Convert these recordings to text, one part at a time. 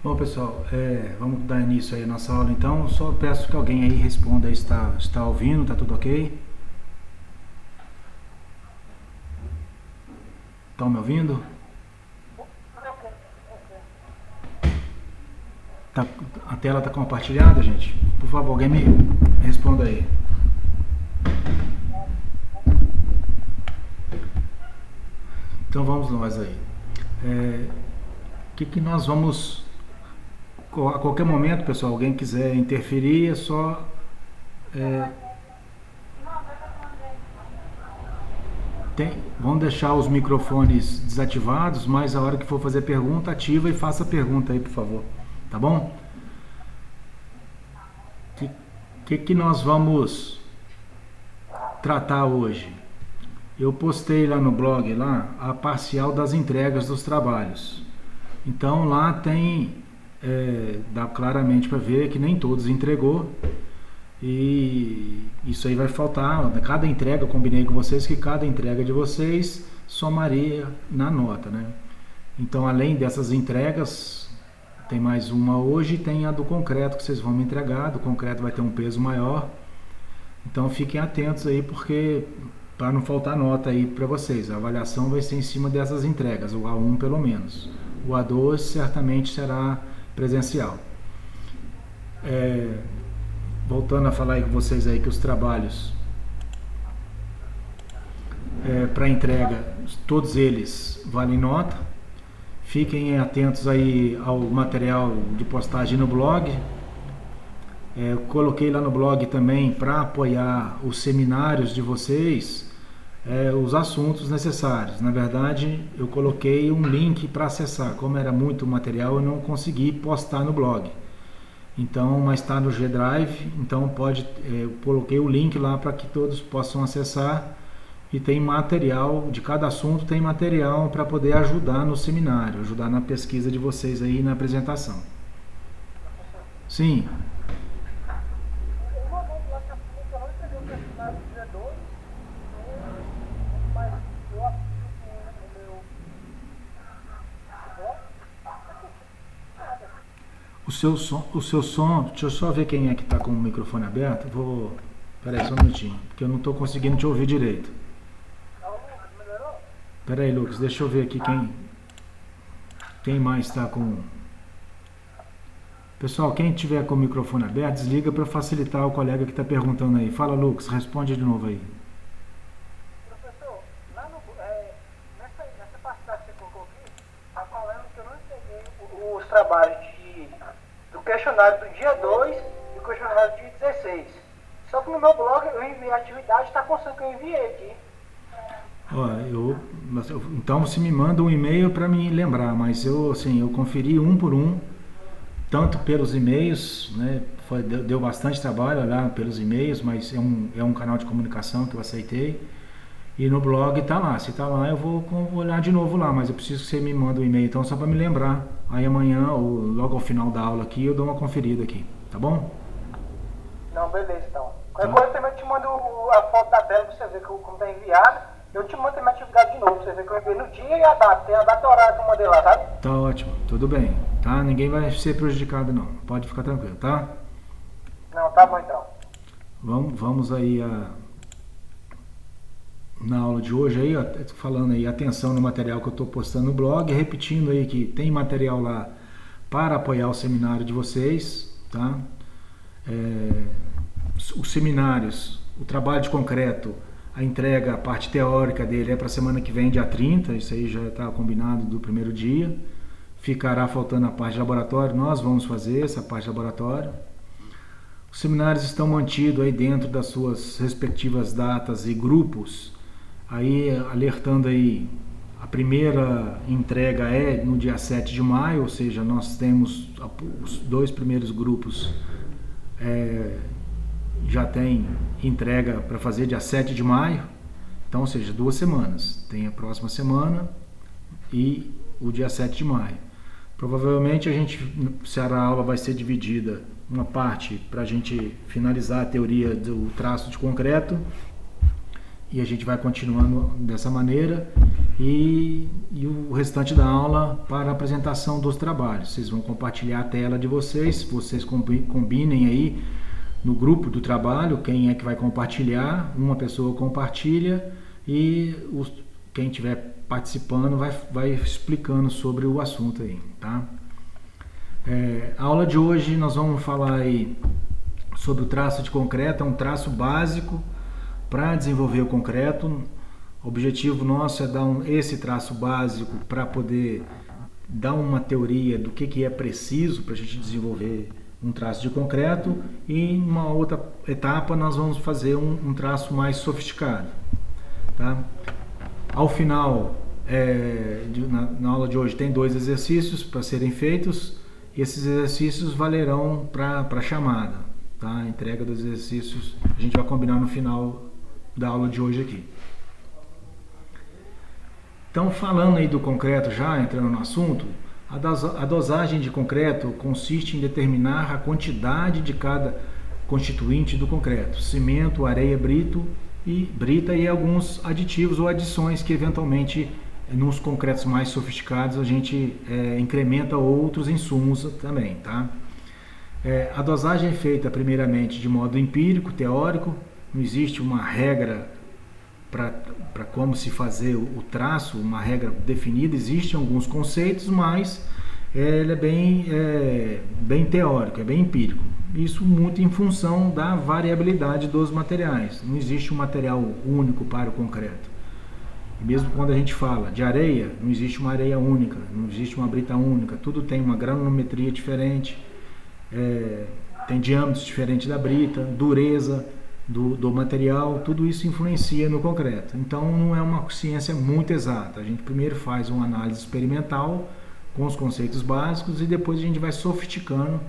Bom, pessoal, vamos dar início aí à nossa aula então. Só peço que alguém aí responda aí se está ouvindo, está tudo ok? Estão me ouvindo? Tá, a tela está compartilhada, gente? Por favor, alguém me responda aí. Então vamos nós aí. O que nós vamos... A qualquer momento, pessoal, alguém quiser interferir, é só... Vamos deixar os microfones desativados, mas a hora que for fazer pergunta, ativa e faça a pergunta aí, por favor. Tá bom? O que nós vamos tratar hoje? Eu postei lá no blog a parcial das entregas dos trabalhos. Então lá tem, dá claramente para ver que nem todos entregou. E isso aí vai faltar. Cada entrega, eu combinei com vocês que cada entrega de vocês somaria na nota, né? Então, além dessas entregas, tem mais uma hoje, tem a do concreto que vocês vão me entregar. Do concreto vai ter um peso maior. Então, fiquem atentos aí, porque para não faltar nota aí para vocês, a avaliação vai ser em cima dessas entregas, o A1 pelo menos. O A2 certamente será presencial. Voltando a falar aí com vocês aí que os trabalhos para entrega, todos eles valem nota. Fiquem atentos aí ao material de postagem no blog. Coloquei lá no blog também para apoiar os seminários de vocês, os assuntos necessários. Na verdade, eu coloquei um link para acessar. Como era muito material, eu não consegui postar no blog. Então, mas está no G Drive, então eu coloquei o link lá para que todos possam acessar, e tem material, de cada assunto tem material para poder ajudar no seminário, ajudar na pesquisa de vocês aí na apresentação. Sim. O seu som, deixa eu só ver quem é que está com o microfone aberto. Peraí, só um minutinho, porque eu não estou conseguindo te ouvir direito. Peraí, Lucas, deixa eu ver aqui quem mais está com... Pessoal, quem tiver com o microfone aberto, desliga para facilitar o colega que está perguntando aí. Fala, Lucas, responde de novo aí. Professor, nessa parte que você colocou aqui, está falando que eu não entreguei os trabalhos do questionário do dia 2 e o questionário do dia 16. Só que no meu blog eu enviei a atividade, está constando que eu enviei aqui. Então você me manda um e-mail para me lembrar, mas eu conferi um por um, tanto pelos e-mails, né? Deu bastante trabalho olhar pelos e-mails, mas é um canal de comunicação que eu aceitei. E no blog tá lá, se tá lá eu vou olhar de novo lá, mas eu preciso que você me manda um e-mail então só para me lembrar. Aí amanhã ou logo ao final da aula aqui eu dou uma conferida aqui, tá bom? Não, beleza então. Qualquer coisa também eu te mando a foto da tela para você ver como tá enviado. Eu te mando também a atividade de novo, pra você ver que eu enviei no dia e a data. Tem a data e a horário que eu mandei lá, sabe? Tá ótimo, tudo bem, tá? Ninguém vai ser prejudicado não, pode ficar tranquilo, tá? Não, tá bom então. Vamos aí na aula de hoje aí, ó, falando aí, atenção no material que eu estou postando no blog, repetindo aí que tem material lá para apoiar o seminário de vocês, tá? Os seminários, o trabalho de concreto, a entrega, a parte teórica dele é para a semana que vem, dia 30, isso aí já está combinado do primeiro dia. Ficará faltando a parte de laboratório, nós vamos fazer essa parte de laboratório. Os seminários estão mantidos aí dentro das suas respectivas datas e grupos, aí alertando aí, a primeira entrega é no dia 7 de maio, ou seja, nós temos os 2 primeiros grupos, já tem entrega para fazer dia 7 de maio, então, ou seja, 2 semanas. Tem a próxima semana e o dia 7 de maio. Provavelmente se a aula vai ser dividida, uma parte para a gente finalizar a teoria do traço de concreto e a gente vai continuando dessa maneira e o restante da aula para a apresentação dos trabalhos. Vocês vão compartilhar a tela de vocês combinem aí no grupo do trabalho quem é que vai compartilhar, uma pessoa compartilha e quem estiver participando vai explicando sobre o assunto aí, tá? A aula de hoje nós vamos falar aí sobre o traço de concreto, é um traço básico para desenvolver o concreto. O objetivo nosso é dar esse traço básico para poder dar uma teoria do que é preciso para a gente desenvolver um traço de concreto, e em uma outra etapa nós vamos fazer um traço mais sofisticado, tá? Ao final, na aula de hoje tem 2 exercícios para serem feitos, e esses exercícios valerão para a chamada, tá? A entrega dos exercícios a gente vai combinar no final da aula de hoje aqui. Então, falando aí do concreto, já entrando no assunto, a dosagem de concreto consiste em determinar a quantidade de cada constituinte do concreto: cimento, areia, brita e alguns aditivos ou adições que eventualmente nos concretos mais sofisticados a gente incrementa outros insumos também, tá? A dosagem é feita primeiramente de modo empírico, teórico, não existe uma regra para como se fazer o traço, uma regra definida. Existem alguns conceitos, mas ele é bem teórico, é bem empírico. Isso muito em função da variabilidade dos materiais. Não existe um material único para o concreto. E mesmo quando a gente fala de areia, não existe uma areia única, não existe uma brita única. Tudo tem uma granulometria diferente, tem diâmetros diferentes da brita, dureza do material, tudo isso influencia no concreto. Então não é uma ciência muito exata. A gente primeiro faz uma análise experimental com os conceitos básicos e depois a gente vai sofisticando,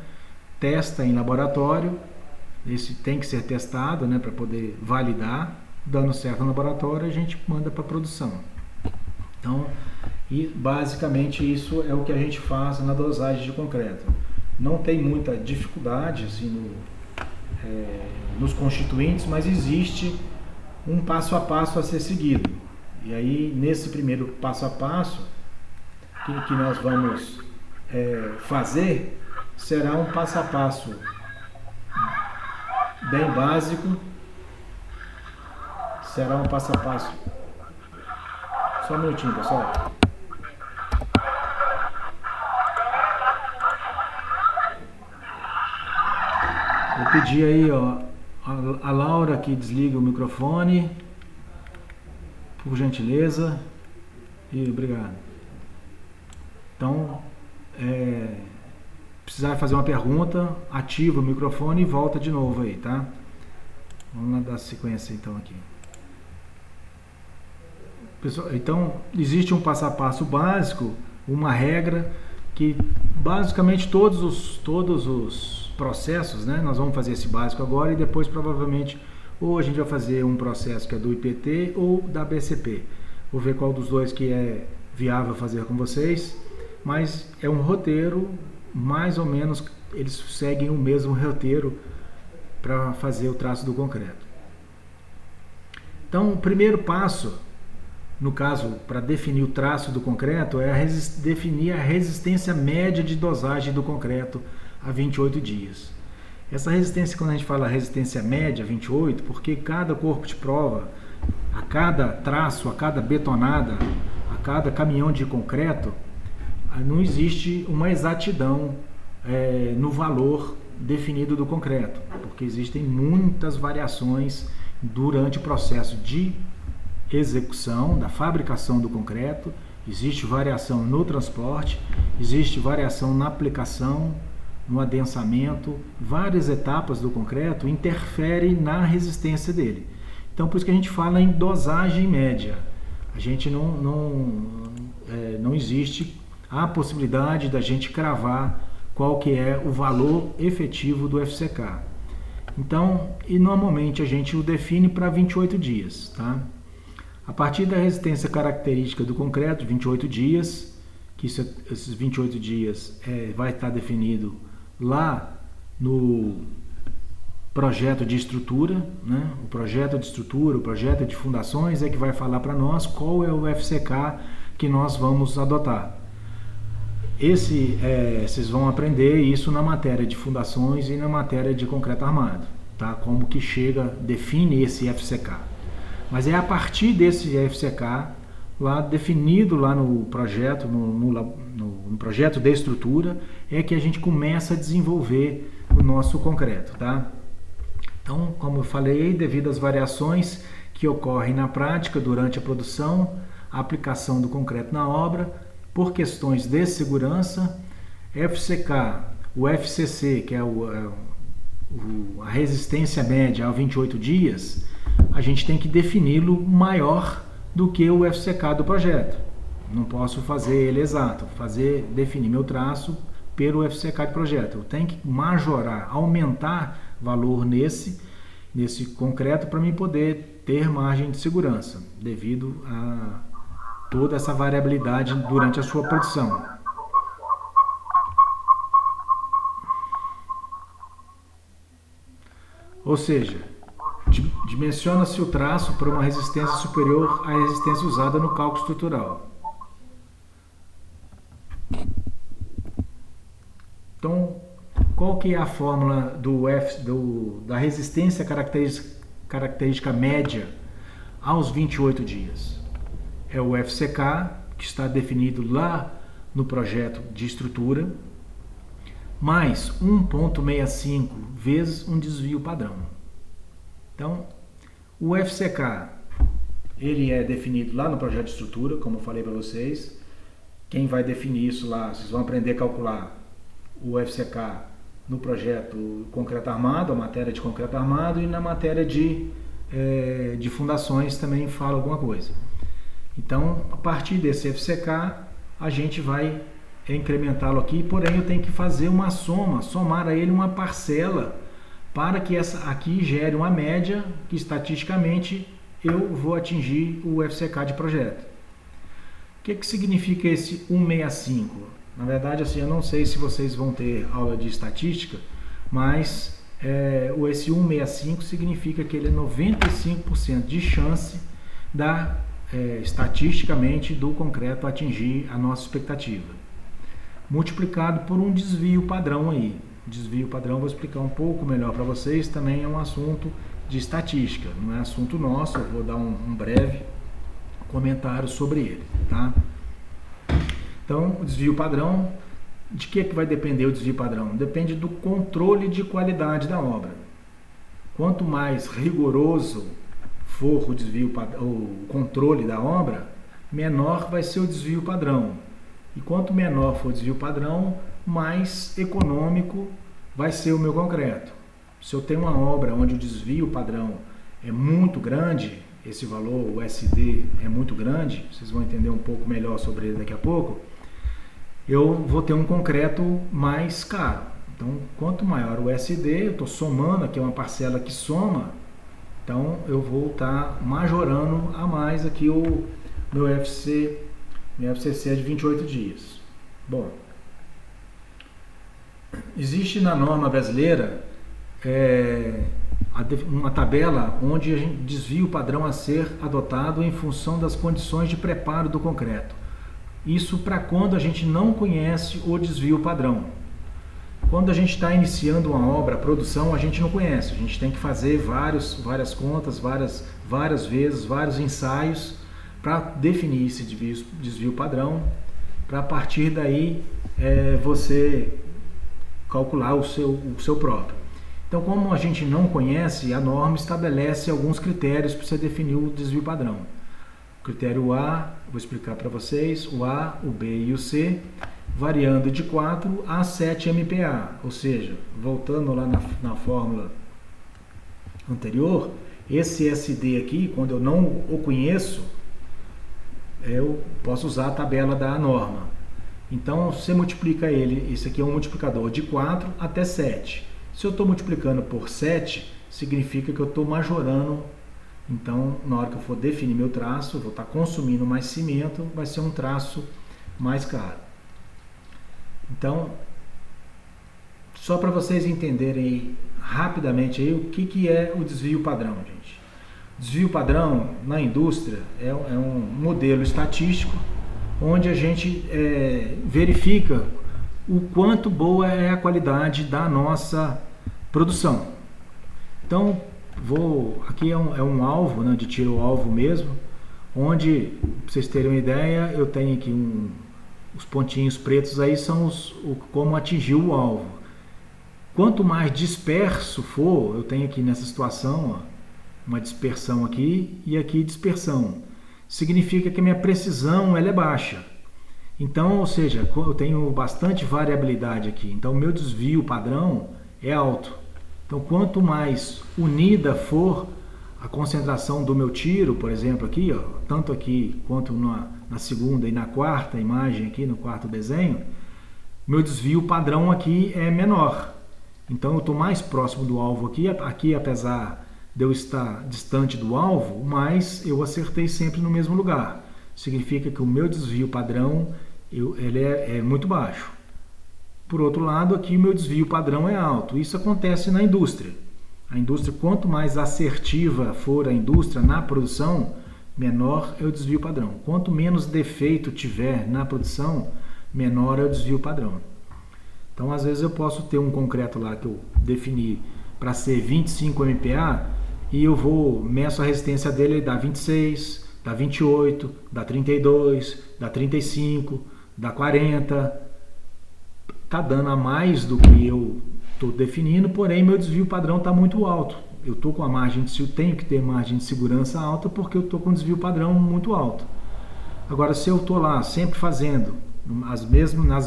testa em laboratório. Esse tem que ser testado, né, para poder validar. Dando certo no laboratório, a gente manda para produção. Então, basicamente isso é o que a gente faz na dosagem de concreto. Não tem muita dificuldade assim nos constituintes, mas existe um passo a passo a ser seguido. E aí, nesse primeiro passo a passo que nós vamos fazer, será um passo a passo bem básico. Será um passo a passo. Só um minutinho, pessoal. Vou pedir aí, ó, a Laura que desliga o microfone, por gentileza. E obrigado. Então, precisar fazer uma pergunta, ativa o microfone e volta de novo aí, tá? Vamos lá dar sequência então aqui. Pessoal, então, existe um passo a passo básico, uma regra que basicamente todos os processos, né? Nós vamos fazer esse básico agora e depois provavelmente ou a gente vai fazer um processo que é do IPT ou da BCP. Vou ver qual dos dois que é viável fazer com vocês, mas é um roteiro, mais ou menos eles seguem o mesmo roteiro para fazer o traço do concreto. Então, o primeiro passo, no caso, para definir o traço do concreto, é definir a resistência média de dosagem do concreto a 28 dias. Essa resistência, quando a gente fala resistência média, 28, porque cada corpo de prova, a cada traço, a cada betonada, a cada caminhão de concreto, não existe uma exatidão no valor definido do concreto, porque existem muitas variações durante o processo de execução, da fabricação do concreto. Existe variação no transporte, existe variação na aplicação, no adensamento. Várias etapas do concreto interferem na resistência dele. Então, por isso que a gente fala em dosagem média. A gente não existe a possibilidade da gente cravar qual que é o valor efetivo do FCK. Então, e normalmente a gente o define para 28 dias, tá? A partir da resistência característica do concreto, 28 dias, que esses 28 dias vai estar definido lá no projeto de estrutura, né? O projeto de estrutura, o projeto de fundações é que vai falar para nós qual é o FCK que nós vamos adotar. Vocês vão aprender isso na matéria de fundações e na matéria de concreto armado, tá? Como que define esse FCK. Mas é a partir desse FCK, lá definido lá no projeto, no projeto de estrutura, é que a gente começa a desenvolver o nosso concreto, tá? Então, como eu falei, devido às variações que ocorrem na prática durante a produção, a aplicação do concreto na obra, por questões de segurança, FCK, o FCC, que é a resistência média a 28 dias, a gente tem que defini-lo maior do que o FCK do projeto. Não posso fazer ele exato, definir meu traço pelo FCK de projeto. Eu tenho que majorar, aumentar valor nesse concreto para mim poder ter margem de segurança, devido a toda essa variabilidade durante a sua produção. Ou seja, dimensiona-se o traço para uma resistência superior à resistência usada no cálculo estrutural. Então, qual que é a fórmula da resistência característica média aos 28 dias? É o FCK, que está definido lá no projeto de estrutura, mais 1,65 vezes um desvio padrão. Então, o FCK, ele é definido lá no projeto de estrutura, como eu falei para vocês. Quem vai definir isso lá, vocês vão aprender a calcular o FCK no projeto concreto armado, a matéria de concreto armado, e na matéria de fundações também fala alguma coisa. Então, a partir desse FCK, a gente vai incrementá-lo aqui, porém eu tenho que fazer uma somar a ele uma parcela, para que essa aqui gere uma média que estatisticamente eu vou atingir o FCK de projeto. O que significa esse 165? Na verdade, assim, eu não sei se vocês vão ter aula de estatística, mas esse 165 significa que ele é 95% de chance estatisticamente do concreto atingir a nossa expectativa, multiplicado por um desvio padrão aí. Desvio padrão, vou explicar um pouco melhor para vocês, também é um assunto de estatística, não é assunto nosso, eu vou dar um breve comentário sobre ele, tá? Então, o desvio padrão, de que vai depender o desvio padrão? Depende do controle de qualidade da obra. Quanto mais rigoroso for o controle da obra, menor vai ser o desvio padrão. E quanto menor for o desvio padrão, mais econômico vai ser o meu concreto. Se eu tenho uma obra onde o desvio padrão é muito grande, esse valor, o SD, é muito grande, vocês vão entender um pouco melhor sobre ele daqui a pouco, eu vou ter um concreto mais caro. Então, quanto maior o SD, eu estou somando, aqui é uma parcela que soma, então eu vou estar majorando a mais aqui o meu FCC de 28 dias. Bom, existe na norma brasileira uma tabela onde a gente desvia o padrão a ser adotado em função das condições de preparo do concreto. Isso para quando a gente não conhece o desvio padrão. Quando a gente está iniciando uma obra, a produção, a gente não conhece. A gente tem que fazer várias contas, várias vezes, vários ensaios para definir esse desvio padrão, para a partir daí você calcular o seu próprio. Então, como a gente não conhece, a norma estabelece alguns critérios para você definir o desvio padrão. O critério A, vou explicar para vocês, o A, o B e o C, variando de 4 a 7 MPa, ou seja, voltando lá na fórmula anterior, esse SD aqui, quando eu não o conheço, eu posso usar a tabela da norma. Então, você multiplica ele, esse aqui é um multiplicador de 4 até 7. Se eu estou multiplicando por 7, significa que eu estou majorando. Então, na hora que eu for definir meu traço, eu vou estar consumindo mais cimento, vai ser um traço mais caro. Então, só para vocês entenderem rapidamente aí o que é o desvio padrão, gente. Desvio padrão na indústria é um modelo estatístico onde a gente verifica o quanto boa é a qualidade da nossa produção. Então, aqui é um alvo, né, de tiro ao alvo mesmo, onde, para vocês terem uma ideia, eu tenho aqui os pontinhos pretos aí são como atingir o alvo. Quanto mais disperso for, eu tenho aqui nessa situação, ó, uma dispersão aqui e aqui dispersão. Significa que a minha precisão ela é baixa. Então, ou seja, eu tenho bastante variabilidade aqui. Então, o meu desvio padrão é alto. Então, quanto mais unida for a concentração do meu tiro, por exemplo, aqui, ó, tanto aqui quanto na segunda e na quarta imagem aqui, no quarto desenho, meu desvio padrão aqui é menor. Então, eu estou mais próximo do alvo aqui. Aqui, apesar de eu estar distante do alvo, mas eu acertei sempre no mesmo lugar. Significa que o meu desvio padrão ele é muito baixo. Por outro lado, aqui o meu desvio padrão é alto. Isso acontece na indústria. A indústria, quanto mais assertiva for a indústria na produção, menor é o desvio padrão. Quanto menos defeito tiver na produção, menor é o desvio padrão. Então, às vezes eu posso ter um concreto lá que eu defini para ser 25 MPa e eu meço a resistência dele, dá 26, dá 28, dá 32, dá 35, dá 40. Está dando a mais do que eu estou definindo, porém meu desvio padrão está muito alto. Eu estou com a tenho que ter margem de segurança alta porque eu estou com um desvio padrão muito alto. Agora, se eu estou lá sempre fazendo nas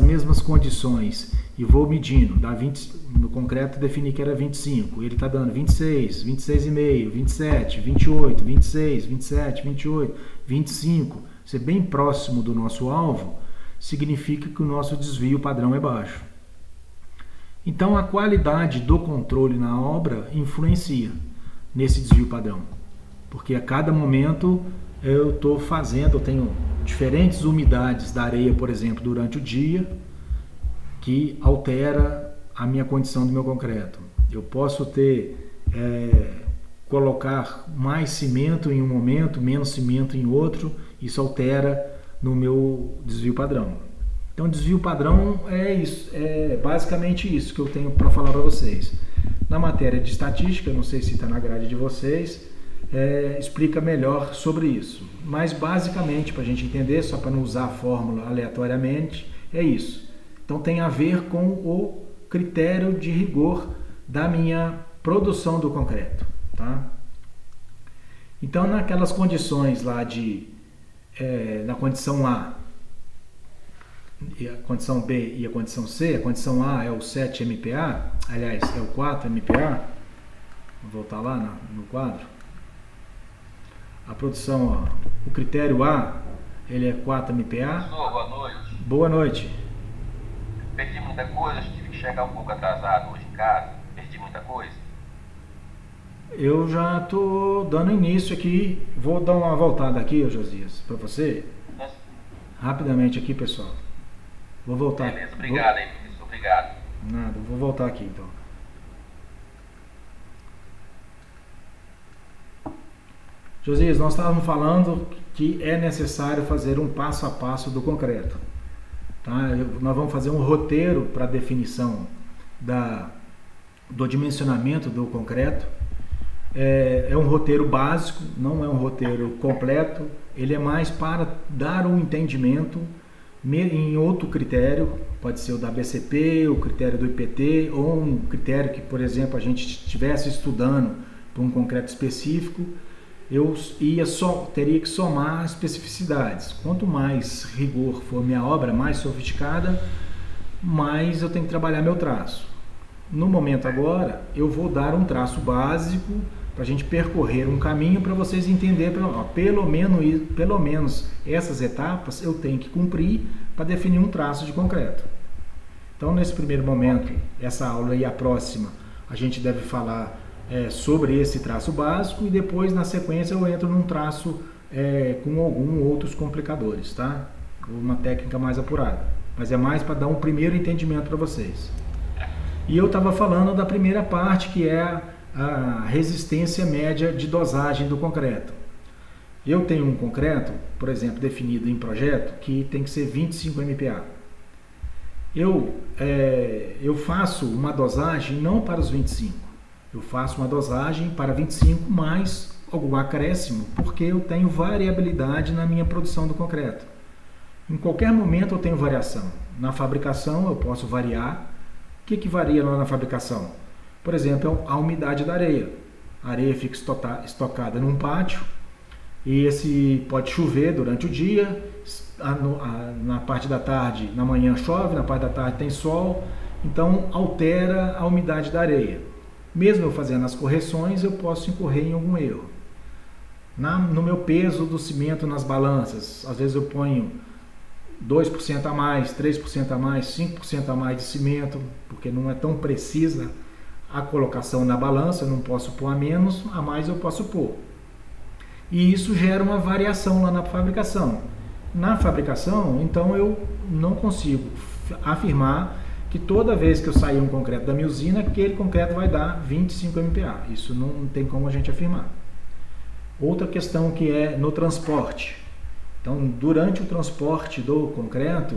mesmas condições e vou medindo, dá 20, no concreto defini que era 25, ele está dando 26, 26,5, 27, 28, 26, 27, 28, 25, ser bem próximo do nosso alvo, significa que o nosso desvio padrão é baixo. Então, a qualidade do controle na obra influencia nesse desvio padrão, porque a cada momento eu tenho diferentes umidades da areia, por exemplo, durante o dia, que altera a minha condição do meu concreto. Eu posso colocar mais cimento em um momento, menos cimento em outro, isso altera no meu desvio padrão. Então, desvio padrão é isso, é basicamente isso que eu tenho para falar para vocês. Na matéria de estatística, não sei se está na grade de vocês, explica melhor sobre isso. Mas, basicamente, para a gente entender, só para não usar a fórmula aleatoriamente, é isso. Então, tem a ver com o critério de rigor da minha produção do concreto. Tá? Então, naquelas condições lá na condição A, e a condição B e a condição C, a condição A é o 7 MPa, aliás, é o 4 MPa, vou voltar lá no quadro. A produção, o critério A, ele é 4 MPa. Boa noite. Boa noite. Perdi muita coisa, tive que chegar um pouco atrasado hoje em casa. Perdi muita coisa. Eu já estou dando início aqui, vou dar uma voltada aqui, Josias, para você. Rapidamente aqui, pessoal. Vou voltar. Beleza, obrigado aí, professor. Obrigado. Nada, vou voltar aqui então. Josias, nós estávamos falando que é necessário fazer um passo a passo do concreto. Tá? Nós vamos fazer um roteiro para definição do dimensionamento do concreto. É um roteiro básico, não é um roteiro completo. Ele é mais para dar um entendimento em outro critério, pode ser o da BCP, o critério do IPT, ou um critério que, por exemplo, a gente estivesse estudando para um concreto específico, eu teria que somar especificidades. Quanto mais rigor for minha obra, mais sofisticada, mais eu tenho que trabalhar meu traço. No momento agora, eu vou dar um traço básico para a gente percorrer um caminho para vocês entenderem, pelo menos essas etapas eu tenho que cumprir para definir um traço de concreto. Então, nesse primeiro momento, essa aula e a próxima, a gente deve falar sobre esse traço básico e depois, na sequência, eu entro num traço com alguns outros complicadores, tá? Uma técnica mais apurada. Mas é mais para dar um primeiro entendimento para vocês. E eu estava falando da primeira parte, que é a resistência média de dosagem do concreto. Eu tenho um concreto, por exemplo, definido em projeto, que tem que ser 25 MPa. Eu faço uma dosagem não para os 25, eu faço uma dosagem para 25 mais algum acréscimo, porque eu tenho variabilidade na minha produção do concreto. Em qualquer momento eu tenho variação. Na fabricação eu posso variar. O que varia lá na fabricação? Por exemplo, a umidade da areia. A areia fica estocada num pátio e pode chover durante o dia, na parte da tarde, na manhã chove, na parte da tarde tem sol, então altera a umidade da areia. Mesmo eu fazendo as correções, eu posso incorrer em algum erro. No meu peso do cimento nas balanças, às vezes eu ponho 2% a mais, 3% a mais, 5% a mais de cimento, porque não é tão precisa a colocação na balança, eu não posso pôr a menos, a mais eu posso pôr. E isso gera uma variação lá na fabricação. Na fabricação, então eu não consigo afirmar que toda vez que eu sair um concreto da minha usina, aquele concreto vai dar 25 MPa. Isso não tem como a gente afirmar. Outra questão que é no transporte. Então, durante o transporte do concreto,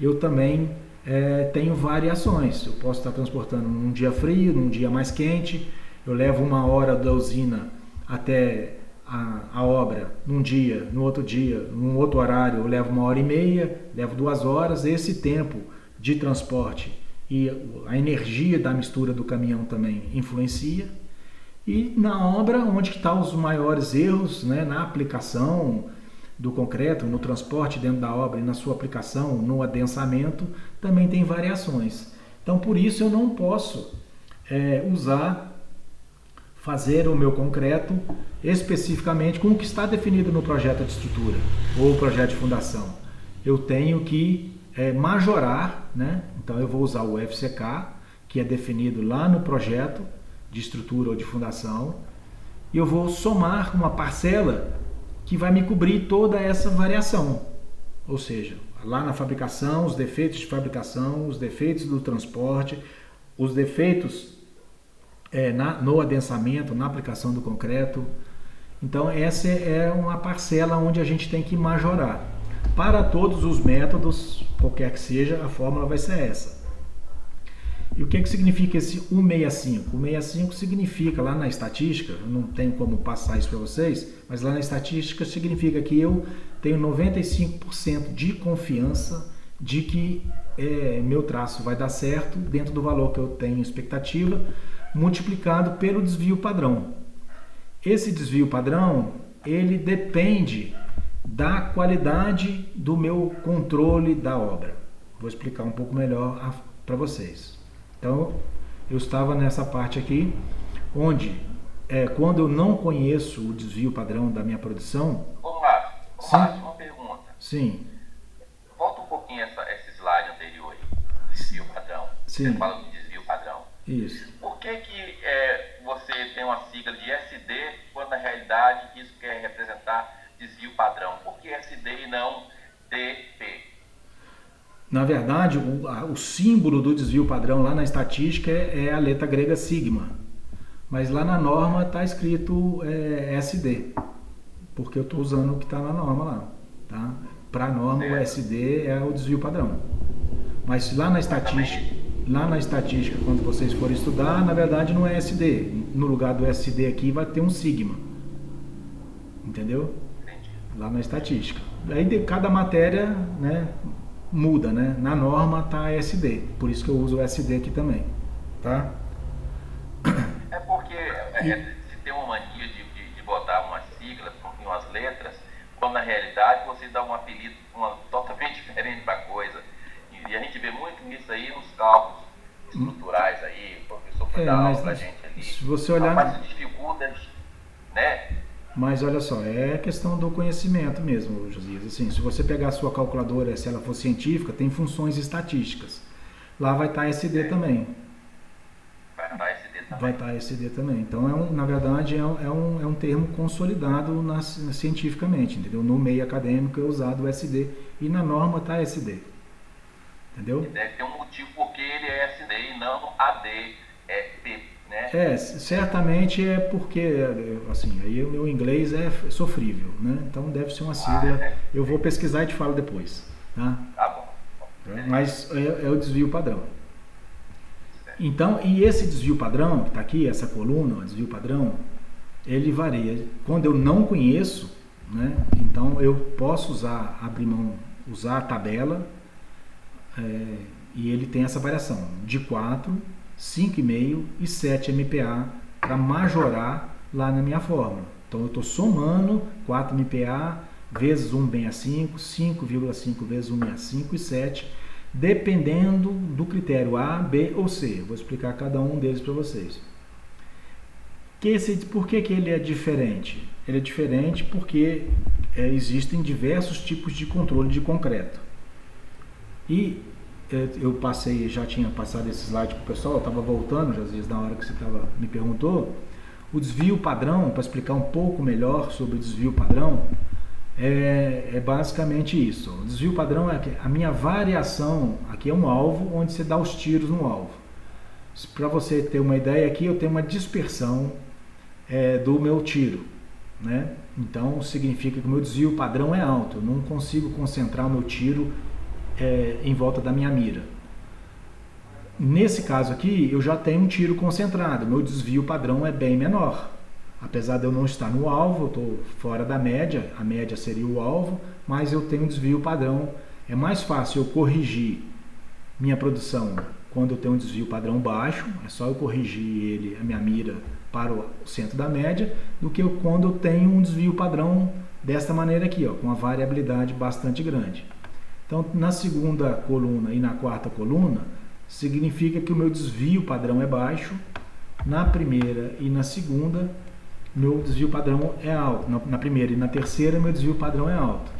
eu também tenho variações. Eu posso estar transportando num dia frio, num dia mais quente. Eu levo 1 hora da usina até a obra num dia, no outro dia, num outro horário, eu levo 1h30, levo 2 horas. Esse tempo de transporte e a energia da mistura do caminhão também influencia. E na obra, onde estão os maiores erros, né, na aplicação do concreto, no transporte dentro da obra e na sua aplicação, no adensamento, também tem variações. Então, por isso eu não posso fazer o meu concreto especificamente com o que está definido no projeto de estrutura ou projeto de fundação. Eu tenho que majorar, né? Então eu vou usar o FCK, que é definido lá no projeto de estrutura ou de fundação, e eu vou somar uma parcela que vai me cobrir toda essa variação. Ou seja, lá na fabricação, os defeitos de fabricação, os defeitos do transporte, os defeitos no adensamento, na aplicação do concreto. Então essa é uma parcela onde a gente tem que majorar. Para todos os métodos, qualquer que seja, a fórmula vai ser essa. E o que significa esse 165? O 165 significa, lá na estatística, eu não tenho como passar isso para vocês, mas lá na estatística significa que eu tenho 95% de confiança de que meu traço vai dar certo dentro do valor que eu tenho expectativa, multiplicado pelo desvio padrão. Esse desvio padrão, ele depende da qualidade do meu controle da obra. Vou explicar um pouco melhor para vocês. Então, eu estava nessa parte aqui, onde quando eu não conheço o desvio padrão da minha produção... Vamos lá, uma pergunta. Sim. Volta um pouquinho esse slide anterior aí, desvio padrão. Sim. Você fala de desvio padrão. Isso. Por que você tem uma sigla de SD, quando na realidade isso quer representar desvio padrão? Por que SD e não DP? Na verdade, o símbolo do desvio padrão lá na estatística é a letra grega sigma, mas lá na norma está escrito SD, porque eu estou usando o que está na norma lá. Tá? Para a norma, o SD é o desvio padrão. Mas lá na estatística, quando vocês forem estudar, na verdade não é SD. No lugar do SD aqui vai ter um sigma. Entendeu? Lá na estatística. Aí de cada matéria, né, muda, né? Na norma tá SD, por isso que eu uso o SD aqui também, tá? É porque se tem uma mania de botar umas siglas, umas letras, quando na realidade você dá um apelido totalmente diferente para a coisa. E a gente vê muito isso aí nos cálculos estruturais aí, o professor foi dar aula pra gente ali. Se você olhar... Mas se dificulta, né? Mas olha só, é questão do conhecimento mesmo, Josias. Assim, se você pegar a sua calculadora, se ela for científica, tem funções estatísticas. Lá vai estar SD também. Vai estar SD também. Vai estar SD também. Então, na verdade, é um termo consolidado cientificamente, entendeu? No meio acadêmico é usado o SD e na norma está SD. Entendeu? Deve ter um motivo porque ele é SD e não ADP, né? Certamente é porque, assim, aí o meu inglês é sofrível, né? Então deve ser uma sigla. Eu vou pesquisar e te falo depois, tá? Tá bom. Mas é o desvio padrão. Então, e esse desvio padrão, que está aqui, essa coluna, o desvio padrão, ele varia. Quando eu não conheço, né? Então eu posso abrir mão, usar a tabela, e ele tem essa variação de 4, 5,5 e 7 MPa para majorar lá na minha fórmula. Então eu estou somando 4 MPa vezes 1,65, 5,5 vezes 1,65 e 7, dependendo do critério A, B ou C. Vou explicar cada um deles para vocês. Por que ele é diferente? Ele é diferente porque existem diversos tipos de controle de concreto. E eu já tinha passado esse slide para o pessoal, eu estava voltando, às vezes, na hora que você me perguntou. O desvio padrão, para explicar um pouco melhor sobre o desvio padrão, é basicamente isso. O desvio padrão é a minha variação. Aqui é um alvo onde você dá os tiros no alvo. Para você ter uma ideia, aqui eu tenho uma dispersão do meu tiro, né? Então significa que o meu desvio padrão é alto. Eu não consigo concentrar o meu tiro em volta da minha mira. Nesse caso aqui, eu já tenho um tiro concentrado. Meu desvio padrão é bem menor. Apesar de eu não estar no alvo, eu estou fora da média, a média seria o alvo, mas eu tenho um desvio padrão. É mais fácil eu corrigir minha produção quando eu tenho um desvio padrão baixo, é só eu corrigir a minha mira para o centro da média, do que quando eu tenho um desvio padrão desta maneira aqui, com uma variabilidade bastante grande. Então, na segunda coluna e na quarta coluna, significa que o meu desvio padrão é baixo, na primeira e na segunda, meu desvio padrão é alto. Na primeira e na terceira, meu desvio padrão é alto.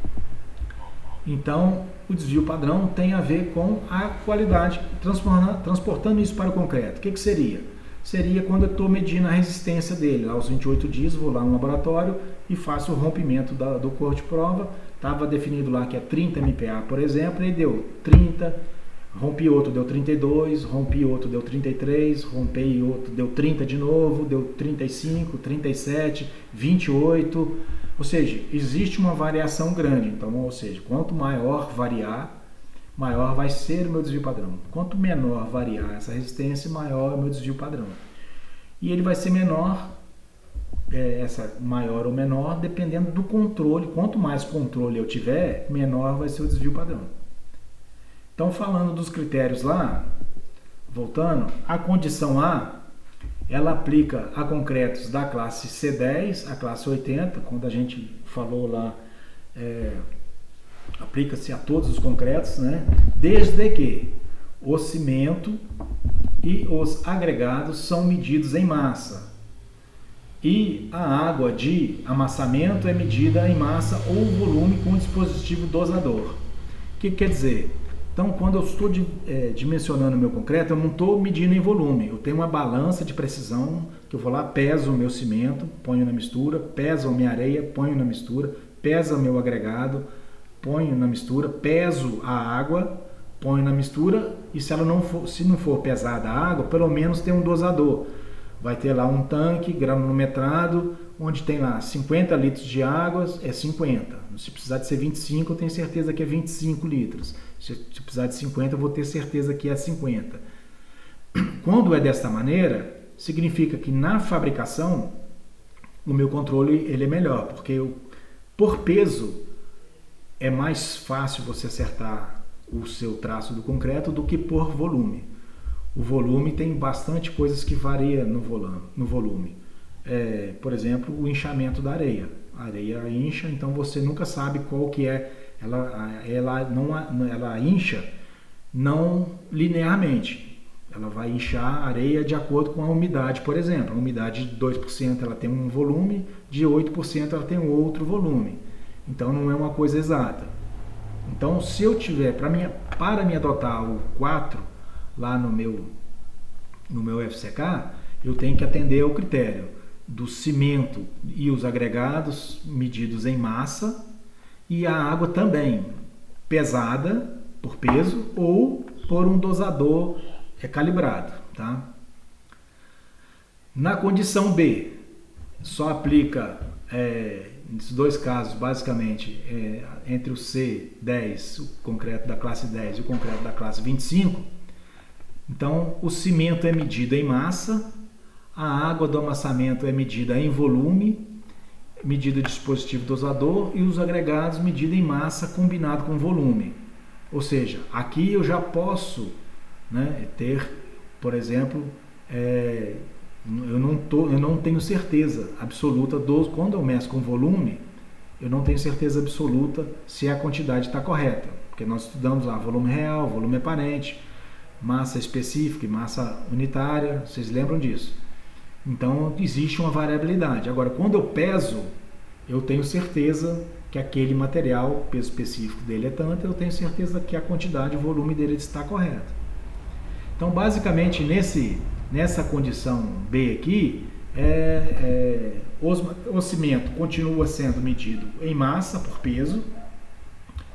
Então, o desvio padrão tem a ver com a qualidade, transportando isso para o concreto. O que seria? Seria quando eu estou medindo a resistência dele. Aos 28 dias, vou lá no laboratório e faço o rompimento do corpo de prova. Estava definido lá que é 30 MPa, por exemplo, e deu 30, rompi outro, deu 32, rompi outro, deu 33, rompi outro, deu 30 de novo, deu 35, 37, 28, ou seja, existe uma variação grande. Então, ou seja, quanto maior variar, maior vai ser o meu desvio padrão. Quanto menor variar essa resistência, maior é o meu desvio padrão. E ele vai ser menor, maior ou menor, dependendo do controle. Quanto mais controle eu tiver, menor vai ser o desvio padrão. Então, falando dos critérios lá, voltando, a condição A, ela aplica a concretos da classe C10, a classe 80, quando a gente falou lá, aplica-se a todos os concretos, né? Desde que o cimento e os agregados são medidos em massa. E a água de amassamento é medida em massa ou volume com dispositivo dosador. O que quer dizer? Então, quando eu estou dimensionando o meu concreto, eu não estou medindo em volume. Eu tenho uma balança de precisão, que eu vou lá, peso o meu cimento, ponho na mistura, peso a minha areia, ponho na mistura, peso o meu agregado, ponho na mistura, peso a água, ponho na mistura, e se não for pesada a água, pelo menos tem um dosador. Vai ter lá um tanque granulometrado, onde tem lá 50 litros de água, é 50. Se precisar de ser 25, eu tenho certeza que é 25 litros. Se precisar de 50, eu vou ter certeza que é 50. Quando é desta maneira, significa que na fabricação, o meu controle ele é melhor, porque por peso é mais fácil você acertar o seu traço do concreto do que por volume. O volume tem bastante coisas que varia no volume. Por exemplo, o inchamento da areia. A areia incha, então você nunca sabe qual que é. Ela incha não linearmente. Ela vai inchar a areia de acordo com a umidade, por exemplo. A umidade de 2% ela tem um volume, de 8% ela tem outro volume. Então não é uma coisa exata. Então, se eu tiver, para me adotar o 4 lá no meu FCK, eu tenho que atender ao critério do cimento e os agregados medidos em massa, e a água também pesada por peso ou por um dosador é calibrado, tá? Na condição B, só aplica nesses dois casos, basicamente, entre o C10, o concreto da classe 10 e o concreto da classe 25. Então, o cimento é medido em massa, a água do amassamento é medida em volume, medida dispositivo dosador, e os agregados medida em massa combinado com volume. Ou seja, aqui eu já posso, né, ter, por exemplo, eu não tenho certeza absoluta quando eu meço com volume, eu não tenho certeza absoluta se a quantidade está correta, porque nós estudamos lá volume real, volume aparente, massa específica e massa unitária, vocês lembram disso? Então existe uma variabilidade. Agora, quando eu peso, eu tenho certeza que aquele material, o peso específico dele é tanto, eu tenho certeza que a quantidade, o volume dele está correto. Então, basicamente, nessa condição B aqui, o cimento continua sendo medido em massa, por peso,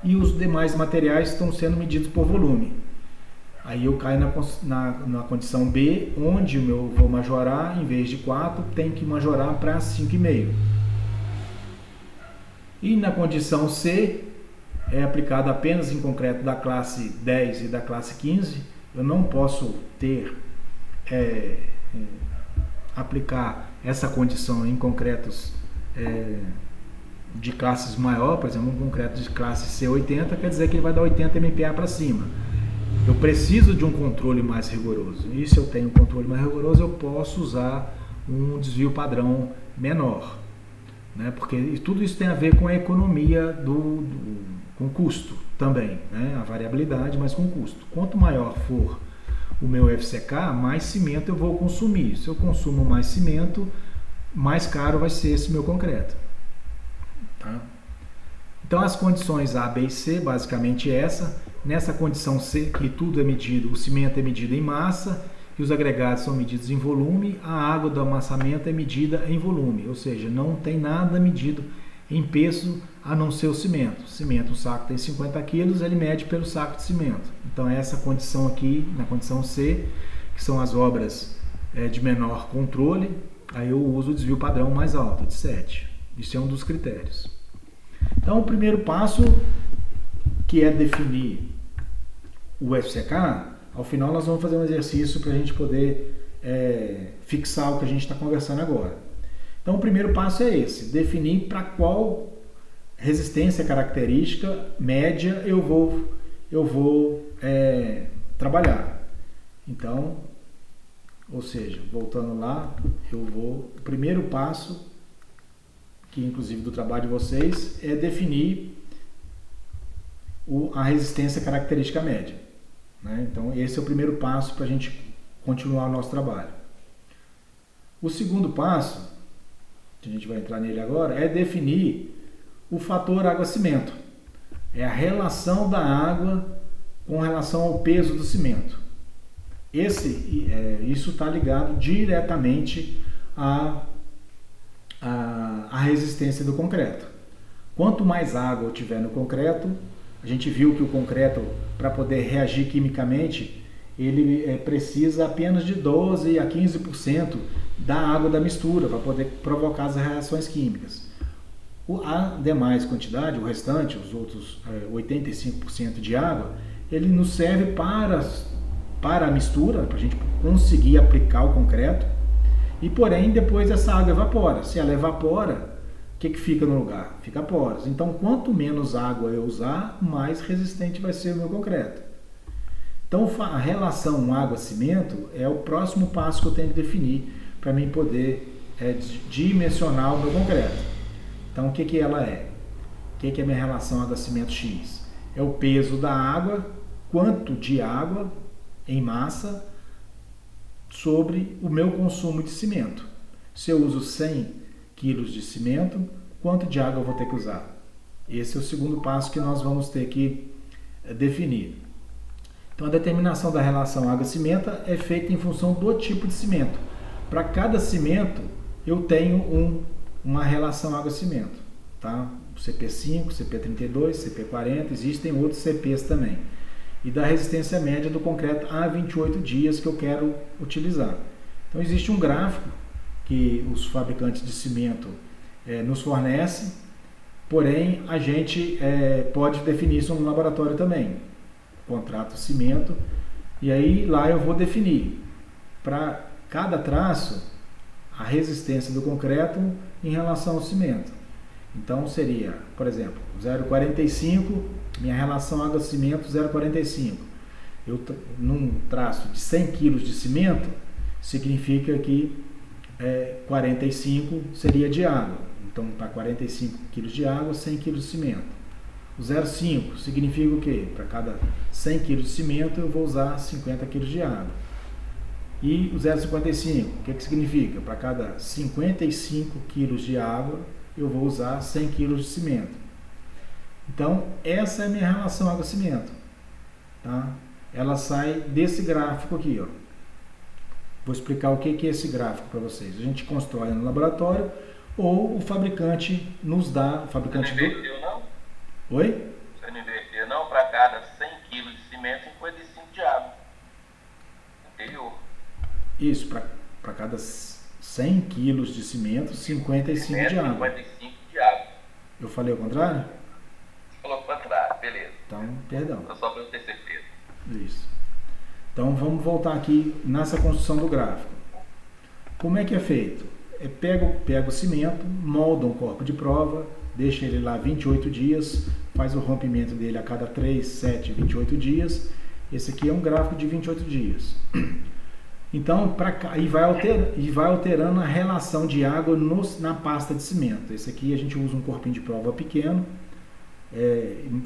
e os demais materiais estão sendo medidos por volume. Aí eu caio na condição B, onde eu vou majorar, em vez de 4, tem que majorar para 5,5. E na condição C, é aplicado apenas em concreto da classe 10 e da classe 15. Eu não posso aplicar essa condição em concretos de classes maior, por exemplo, um concreto de classe C80, quer dizer que ele vai dar 80 MPa para cima. Eu preciso de um controle mais rigoroso. E se eu tenho um controle mais rigoroso, eu posso usar um desvio padrão menor, né? Porque tudo isso tem a ver com a economia com custo também, né? A variabilidade, mas com custo. Quanto maior for o meu FCK, mais cimento eu vou consumir. Se eu consumo mais cimento, mais caro vai ser esse meu concreto, tá? Então as condições A, B e C, basicamente essa. Nessa condição C, que tudo é medido, o cimento é medido em massa e os agregados são medidos em volume, a água do amassamento é medida em volume, ou seja, não tem nada medido em peso a não ser o cimento. O cimento, o saco tem 50 quilos, ele mede pelo saco de cimento. Então essa condição aqui, na condição C, que são as obras de menor controle, aí eu uso o desvio padrão mais alto, de 7. Isso é um dos critérios. Então o primeiro passo, que é definir o FCK, ao final nós vamos fazer um exercício para a gente poder fixar o que a gente está conversando agora. Então o primeiro passo é esse, definir para qual resistência característica média eu vou trabalhar. Então, ou seja, voltando lá, o primeiro passo, que inclusive do trabalho de vocês, é definir a resistência característica média, né? Então esse é o primeiro passo para a gente continuar o nosso trabalho. O segundo passo, que a gente vai entrar nele agora, é definir o fator água-cimento. É a relação da água com relação ao peso do cimento. Isso está ligado diretamente à resistência do concreto. Quanto mais água eu tiver no concreto, a gente viu que o concreto, para poder reagir quimicamente, ele precisa apenas de 12 a 15% da água da mistura para poder provocar as reações químicas. A demais quantidade, o restante, os outros 85% de água, ele nos serve para a mistura, para a gente conseguir aplicar o concreto, e porém depois essa água evapora. Se ela evapora, o que fica no lugar? Fica poros. Então, quanto menos água eu usar, mais resistente vai ser o meu concreto. Então, a relação água-cimento é o próximo passo que eu tenho que definir para mim poder dimensionar o meu concreto. Então, o que ela é? O que é a minha relação água-cimento X? É o peso da água, quanto de água em massa sobre o meu consumo de cimento. Se eu uso 100 quilos de cimento, quanto de água eu vou ter que usar? Esse é o segundo passo que nós vamos ter que definir. Então a determinação da relação água-cimento é feita em função do tipo de cimento. Para cada cimento eu tenho uma relação água-cimento, tá? CP5, CP32, CP40, existem outros CPs também. e da resistência média do concreto a 28 dias que eu quero utilizar. Então existe um gráfico que os fabricantes de cimento nos fornecem, porém a gente pode definir isso no laboratório também. Contrato cimento, e aí lá eu vou definir para cada traço a resistência do concreto em relação ao cimento. Então seria, por exemplo, 0,45, minha relação água-cimento 0,45. Num traço de 100 kg de cimento, significa que 45 seria de água. Então para 45 kg de água, 100 kg de cimento. O 0,5 significa o quê? Para cada 100 kg de cimento eu vou usar 50 kg de água. E o 0,55, o que significa? Para cada 55 kg de água eu vou usar 100 kg de cimento. Então, essa é a minha relação água-cimento. Tá? Ela sai desse gráfico aqui. Ó. Vou explicar o que é esse gráfico para vocês. A gente constrói no laboratório ou o fabricante nos dá... O fabricante Você não inverteu, não? Oi? Você não inverteu, não? Para cada 100 kg de cimento, 55 de água. Anterior. Isso, para cada 100 kg de cimento, 55 de água. 55 de água. Eu falei o contrário? Você falou o contrário, beleza. Então, perdão. Só para eu ter certeza. Isso. Então, vamos voltar aqui nessa construção do gráfico. Como é que é feito? Pega o cimento, molda um corpo de prova, deixa ele lá 28 dias, faz o rompimento dele a cada 3, 7, 28 dias. Esse aqui é um gráfico de 28 dias. Então, e vai alterando a relação de água na pasta de cimento. Esse aqui a gente usa um corpinho de prova pequeno,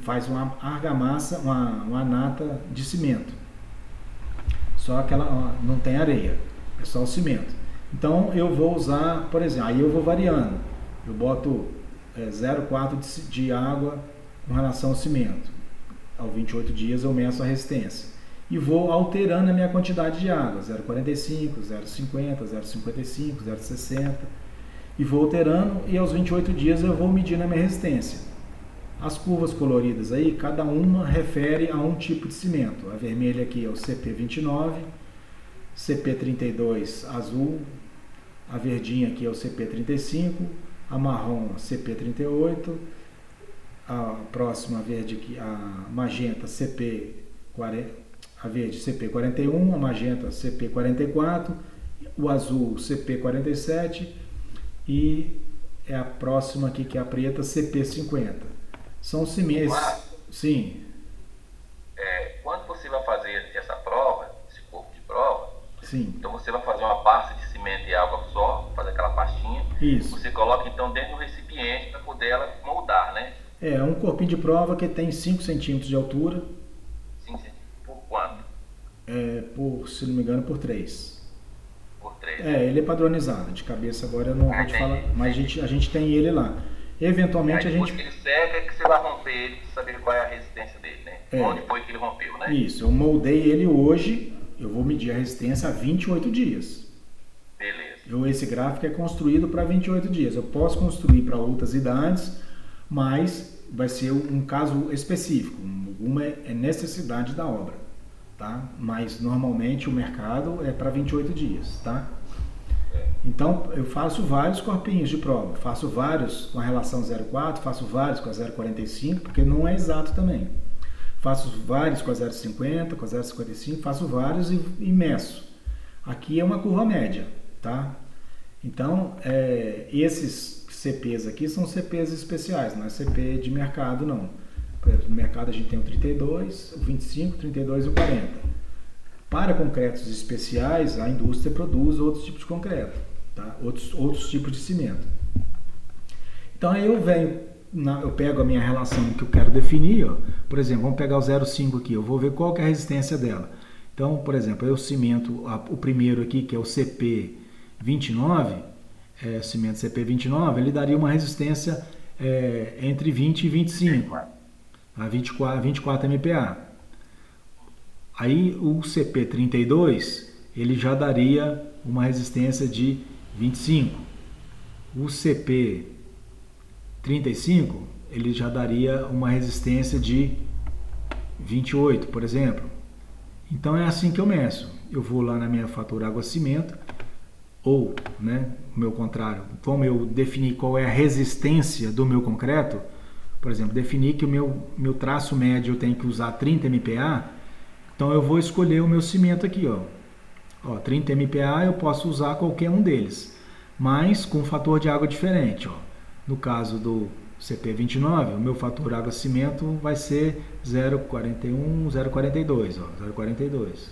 faz uma argamassa, uma nata de cimento. Só que ela não tem areia, é só o cimento. Então, eu vou usar, por exemplo, aí eu vou variando. Eu boto 0,4 de água com relação ao cimento. Aos 28 dias eu meço a resistência. E vou alterando a minha quantidade de água, 0,45, 0,50, 0,55, 0,60. E vou alterando e aos 28 dias eu vou medindo a minha resistência. As curvas coloridas aí, cada uma refere a um tipo de cimento. A vermelha aqui é o CP29, CP32 azul, a verdinha aqui é o CP35, a marrom CP38, a próxima verde aqui, a magenta CP40, a verde CP41, a magenta CP44, o azul CP47 e a próxima aqui que é a preta CP50. São cimentos. Sim. Quando você vai fazer essa prova, esse corpo de prova, sim. Então você vai fazer uma pasta de cimento e água só, fazer aquela pastinha. Isso. Você coloca então dentro do recipiente para poder ela moldar, né? É um corpinho de prova que tem 5 centímetros de altura. 5 centímetros. Por quanto? Se não me engano, por 3. Por 3. Ele é padronizado. De cabeça agora eu não vou te falar, mas a gente tem ele lá. Eventualmente aí, a gente... depois que ele seca, é que você vai romper ele para saber qual é a resistência dele, né? Onde foi que ele rompeu, né? Isso, eu moldei ele hoje, eu vou medir a resistência a 28 dias. Beleza. Esse gráfico é construído para 28 dias. Eu posso construir para outras idades, mas vai ser um caso específico. Uma é necessidade da obra, tá? Mas normalmente o mercado é para 28 dias, tá? Então, eu faço vários corpinhos de prova. Faço vários com a relação 0,4, faço vários com a 0,45, porque não é exato também. Faço vários com a 0,50, com a 0,55, faço vários e meço. Aqui é uma curva média, tá? Então, esses CPs aqui são CPs especiais, não é CP de mercado, não. Por exemplo, no mercado a gente tem o 32, o 25, o 32 e o 40. Para concretos especiais, a indústria produz outros tipos de concreto, tá? Outros tipos de cimento. Então aí eu pego a minha relação que eu quero definir, ó. Por exemplo, vamos pegar o 0,5 aqui, eu vou ver qual que é a resistência dela. Então, por exemplo, eu cimento o primeiro aqui, que é o CP29, cimento CP29, ele daria uma resistência entre 20 e 25, a 24 MPa. Aí o CP32, ele já daria uma resistência de 25. O CP35, ele já daria uma resistência de 28, por exemplo. Então é assim que eu meço. Eu vou lá na minha fatura água-cimento, ou, né, o meu contrário, como eu defini qual é a resistência do meu concreto, por exemplo, definir que o meu traço médio eu tenho que usar 30 MPa, então eu vou escolher o meu cimento aqui, ó, 30 MPa eu posso usar qualquer um deles, mas com um fator de água diferente, ó. No caso do CP29, o meu fator água-cimento vai ser 0,41, 0,42, ó, 0,42.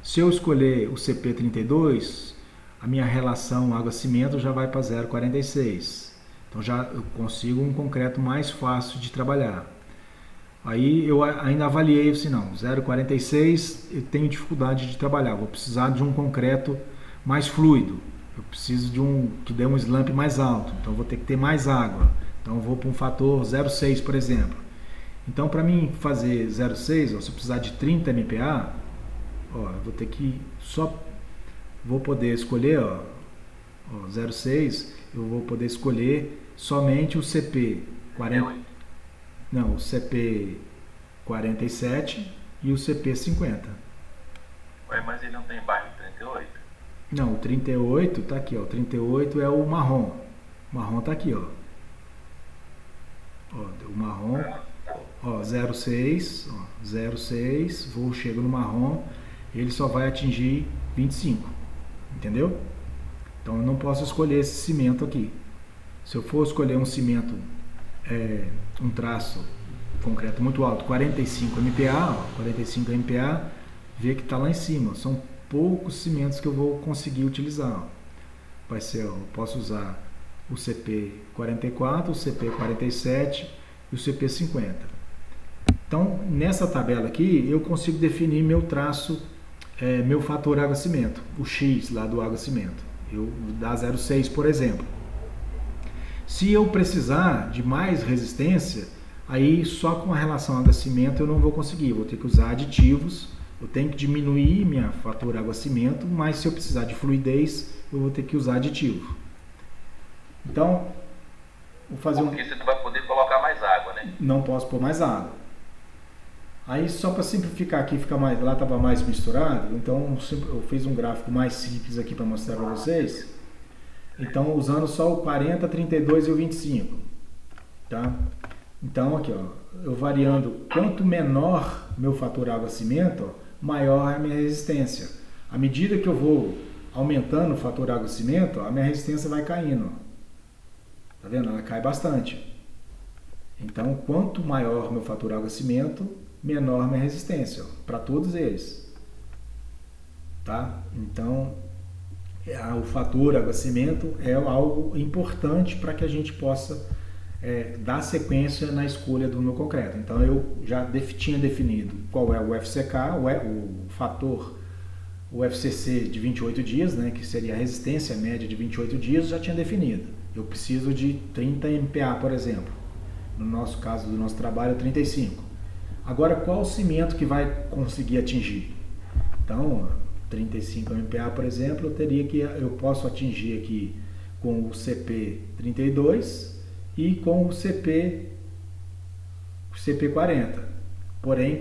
Se eu escolher o CP32, a minha relação água-cimento já vai para 0,46. Então já eu consigo um concreto mais fácil de trabalhar. Aí eu ainda avaliei assim, não, 0,46 eu tenho dificuldade de trabalhar, vou precisar de um concreto mais fluido. Eu preciso de um que dê um slump mais alto, então vou ter que ter mais água. Então eu vou para um fator 0,6, por exemplo. Então para mim fazer 0,6, se eu precisar de 30 MPa, ó, eu vou ter que vou poder escolher, ó, 0,6, eu vou poder escolher somente o CP 40, não, o CP 47 e o CP 50. Ué, mas ele não tem bairro 38? Não, o 38 tá aqui, ó. O 38 é o marrom. O marrom tá aqui, ó. Ó, o marrom, ó, 0,6, ó, 0,6, chego no marrom, ele só vai atingir 25, entendeu? Então eu não posso escolher esse cimento aqui. Se eu for escolher um cimento, um traço concreto muito alto, 45 MPa, ó, 45 MPa, vê que está lá em cima. São poucos cimentos que eu vou conseguir utilizar. Ó. Vai ser, ó, eu posso usar o CP44, o CP47 e o CP50. Então, nessa tabela aqui, eu consigo definir meu traço, meu fator água-cimento, o X lá do água-cimento. Eu dá 0,6, por exemplo. Se eu precisar de mais resistência, aí só com a relação água-cimento eu não vou conseguir. Eu vou ter que usar aditivos, eu tenho que diminuir minha fator água-cimento, mas se eu precisar de fluidez, eu vou ter que usar aditivo. Então, vou fazer porque você não vai poder colocar mais água, né? Não posso pôr mais água. Aí, só para simplificar aqui, lá estava mais misturado, então eu fiz um gráfico mais simples aqui para mostrar para vocês. Então, usando só o 40, 32 e o 25. Tá? Então, aqui, ó, eu variando, quanto menor meu fator água-cimento, maior é a minha resistência. À medida que eu vou aumentando o fator água-cimento, a minha resistência vai caindo. Tá vendo? Ela cai bastante. Então, quanto maior meu fator água-cimento, menor minha resistência, para todos eles. Tá? Então, o fator água-cimento é algo importante para que a gente possa dar sequência na escolha do meu concreto. Então, eu já tinha definido qual é o FCK, o fator, o FCC de 28 dias, né, que seria a resistência média de 28 dias, já tinha definido. Eu preciso de 30 MPa, por exemplo. No nosso caso do nosso trabalho, 35. Agora, qual o cimento que vai conseguir atingir? Então, 35 MPa, por exemplo, eu posso atingir aqui com o CP32 e com o CP40. Porém,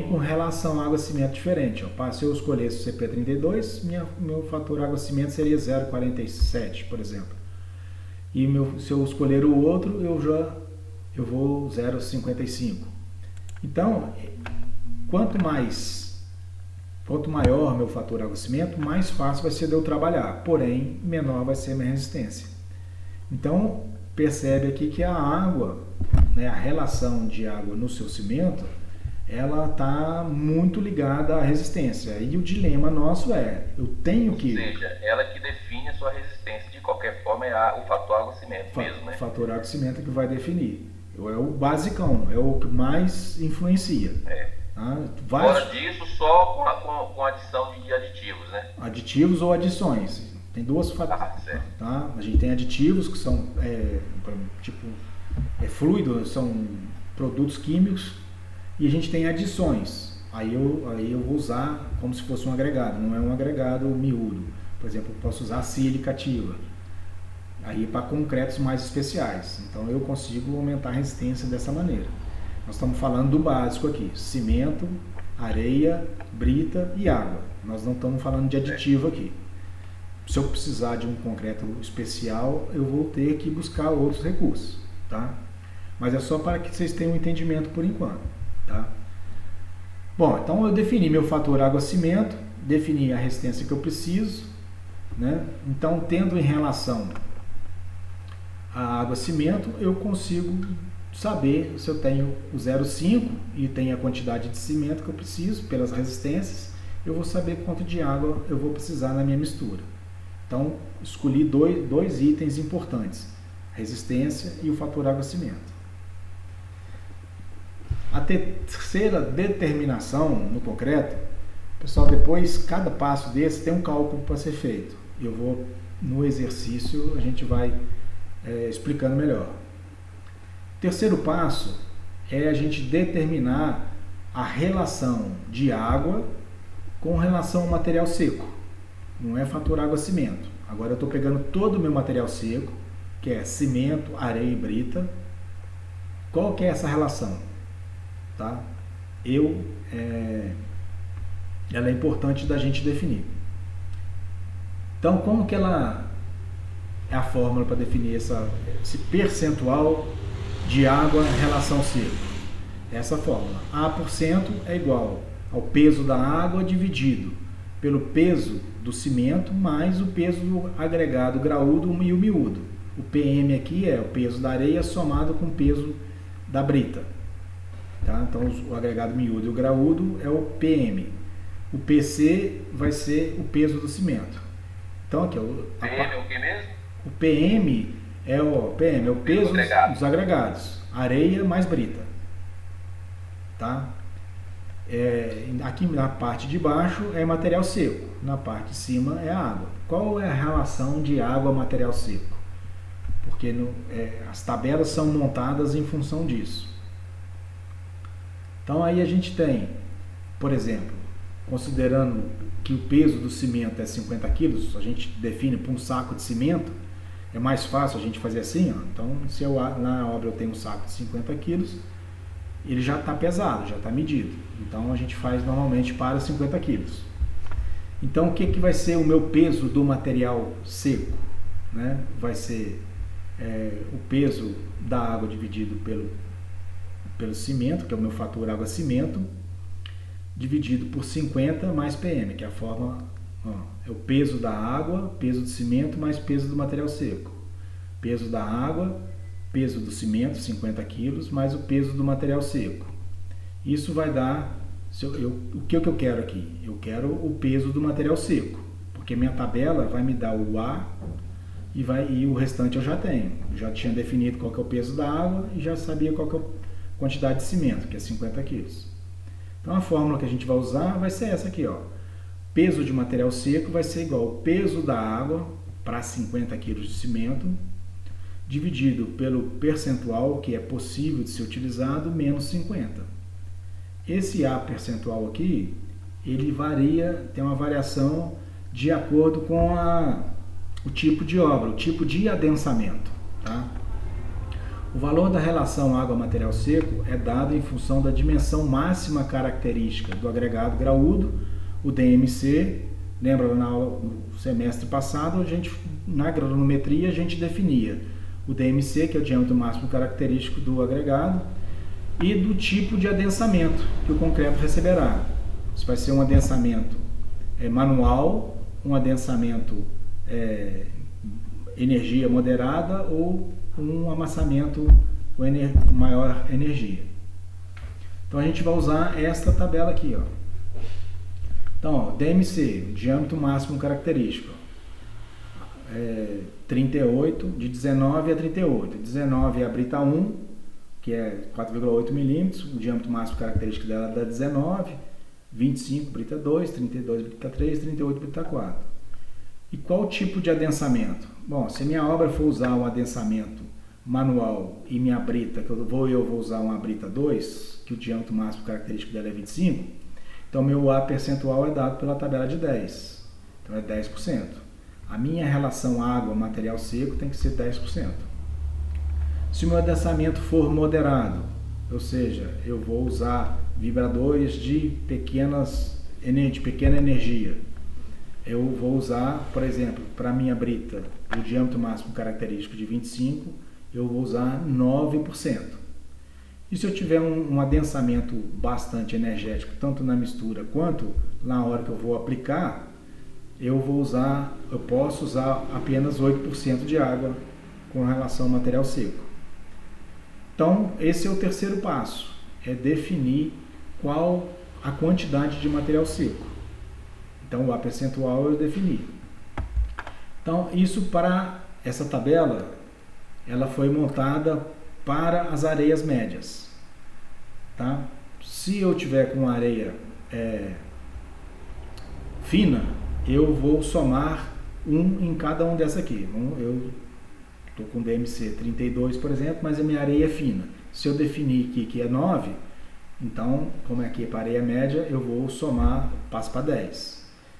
com relação água-cimento diferente. Ó. Se eu escolhesse o CP32, meu fator água-cimento seria 0,47, por exemplo. E se eu escolher o outro, eu vou 0,55. Então, quanto maior meu fator água-cimento, mais fácil vai ser de eu trabalhar, porém menor vai ser a minha resistência. Então, percebe aqui que a água, né, a relação de água no seu cimento, ela está muito ligada à resistência. E o dilema nosso eu tenho que... Ou seja, ela que define a sua resistência, de qualquer forma, o fator água-cimento mesmo, né? O fator água-cimento é que vai definir. É o basicão, é o que mais influencia. Tá? Fora disso, só com adição de aditivos, né? Aditivos ou adições. Tem duas fatores. Tá? A gente tem aditivos que são fluido, são produtos químicos, e a gente tem adições. Aí eu vou usar como se fosse um agregado, não é um agregado miúdo. Por exemplo, eu posso usar sílica ativa. Aí para concretos mais especiais. Então eu consigo aumentar a resistência dessa maneira. Nós estamos falando do básico aqui: cimento, areia, brita e água. Nós não estamos falando de aditivo aqui. Se eu precisar de um concreto especial, eu vou ter que buscar outros recursos, tá? Mas é só para que vocês tenham um entendimento por enquanto, tá? Bom, então eu defini meu fator água-cimento, defini a resistência que eu preciso, né? Então, tendo em relação a água-cimento, eu consigo saber se eu tenho o 0,5 e tenho a quantidade de cimento que eu preciso pelas resistências, eu vou saber quanto de água eu vou precisar na minha mistura. Então, escolhi dois itens importantes: resistência e o fator água-cimento. A terceira determinação no concreto, pessoal, depois cada passo desse tem um cálculo para ser feito. Eu vou, no exercício, a gente vai explicando melhor. O terceiro passo é a gente determinar a relação de água com relação ao material seco. Não é fator água-cimento. Agora eu estou pegando todo o meu material seco, que é cimento, areia e brita. Qual que é essa relação? Tá? Ela é importante da gente definir. Então, como que ela é a fórmula para definir esse percentual de água em relação seco? Essa fórmula: A% é igual ao peso da água dividido pelo peso do cimento mais o peso do agregado graúdo e o miúdo. O PM aqui é o peso da areia somado com o peso da brita. Tá? Então, o agregado miúdo e o graúdo é o PM. O PC vai ser o peso do cimento. Então, aqui, PM é o que mesmo? O PM é o peso dos agregados. Areia mais brita. Tá? Aqui na parte de baixo é material seco. Na parte de cima é água. Qual é a relação de água a material seco? Porque as tabelas são montadas em função disso. Então aí a gente tem, por exemplo, considerando que o peso do cimento é 50 quilos, a gente define para um saco de cimento, é mais fácil a gente fazer assim, ó. Então, se na obra eu tenho um saco de 50 quilos, ele já está pesado, já está medido. Então, a gente faz normalmente para 50 quilos. Então, o que vai ser o meu peso do material seco? Né? Vai ser o peso da água dividido pelo cimento, que é o meu fator água-cimento, dividido por 50 mais PM, que é a forma, é o peso da água, peso do cimento mais peso do material seco. Peso da água, peso do cimento, 50 quilos, mais o peso do material seco. Isso vai dar, o que eu quero aqui? Eu quero o peso do material seco, porque minha tabela vai me dar o A e o restante eu já tenho. Eu já tinha definido qual que é o peso da água e já sabia qual que é a quantidade de cimento, que é 50 quilos. Então a fórmula que a gente vai usar vai ser essa aqui, ó. Peso de material seco vai ser igual ao peso da água para 50 kg de cimento, dividido pelo percentual que é possível de ser utilizado, menos 50. Esse A percentual aqui, ele varia, tem uma variação de acordo com o tipo de obra, o tipo de adensamento, tá? O valor da relação água-material seco é dado em função da dimensão máxima característica do agregado graúdo, o DMC. Lembra no semestre passado, na granulometria a gente definia o DMC, que é o diâmetro máximo característico do agregado, e do tipo de adensamento que o concreto receberá. Isso vai ser um adensamento manual, um adensamento energia moderada ou um amassamento com maior energia. Então a gente vai usar esta tabela aqui, ó. Então, ó, DMC, diâmetro máximo característico, 38, de 19 a 38. 19 é a brita 1, que é 4,8 milímetros, o diâmetro máximo característico dela dá 19, 25 brita 2, 32 brita 3, 38 brita 4. E qual tipo de adensamento? Bom, se a minha obra for usar um adensamento manual e minha brita, que eu vou usar uma brita 2, que o diâmetro máximo característico dela é 25, então meu A percentual é dado pela tabela de 10, então é 10%. A minha relação água-material seco tem que ser 10%. Se o meu adensamento for moderado, ou seja, eu vou usar vibradores de pequena energia. Eu vou usar, por exemplo, para a minha brita, o diâmetro máximo característico de 25, eu vou usar 9%. E se eu tiver um adensamento bastante energético, tanto na mistura quanto na hora que eu vou aplicar, eu posso usar apenas 8% de água com relação ao material seco. Então, esse é o terceiro passo, é definir qual a quantidade de material seco. Então, a percentual eu defini. Então, isso para essa tabela, ela foi montada para as areias médias. Tá? Se eu tiver com areia fina, eu vou somar 1 em cada um dessa aqui. Eu estou com DMC 32, por exemplo, mas a minha areia é fina. Se eu definir aqui que é 9, então, como é aqui para areia média, eu vou somar, passo para 10.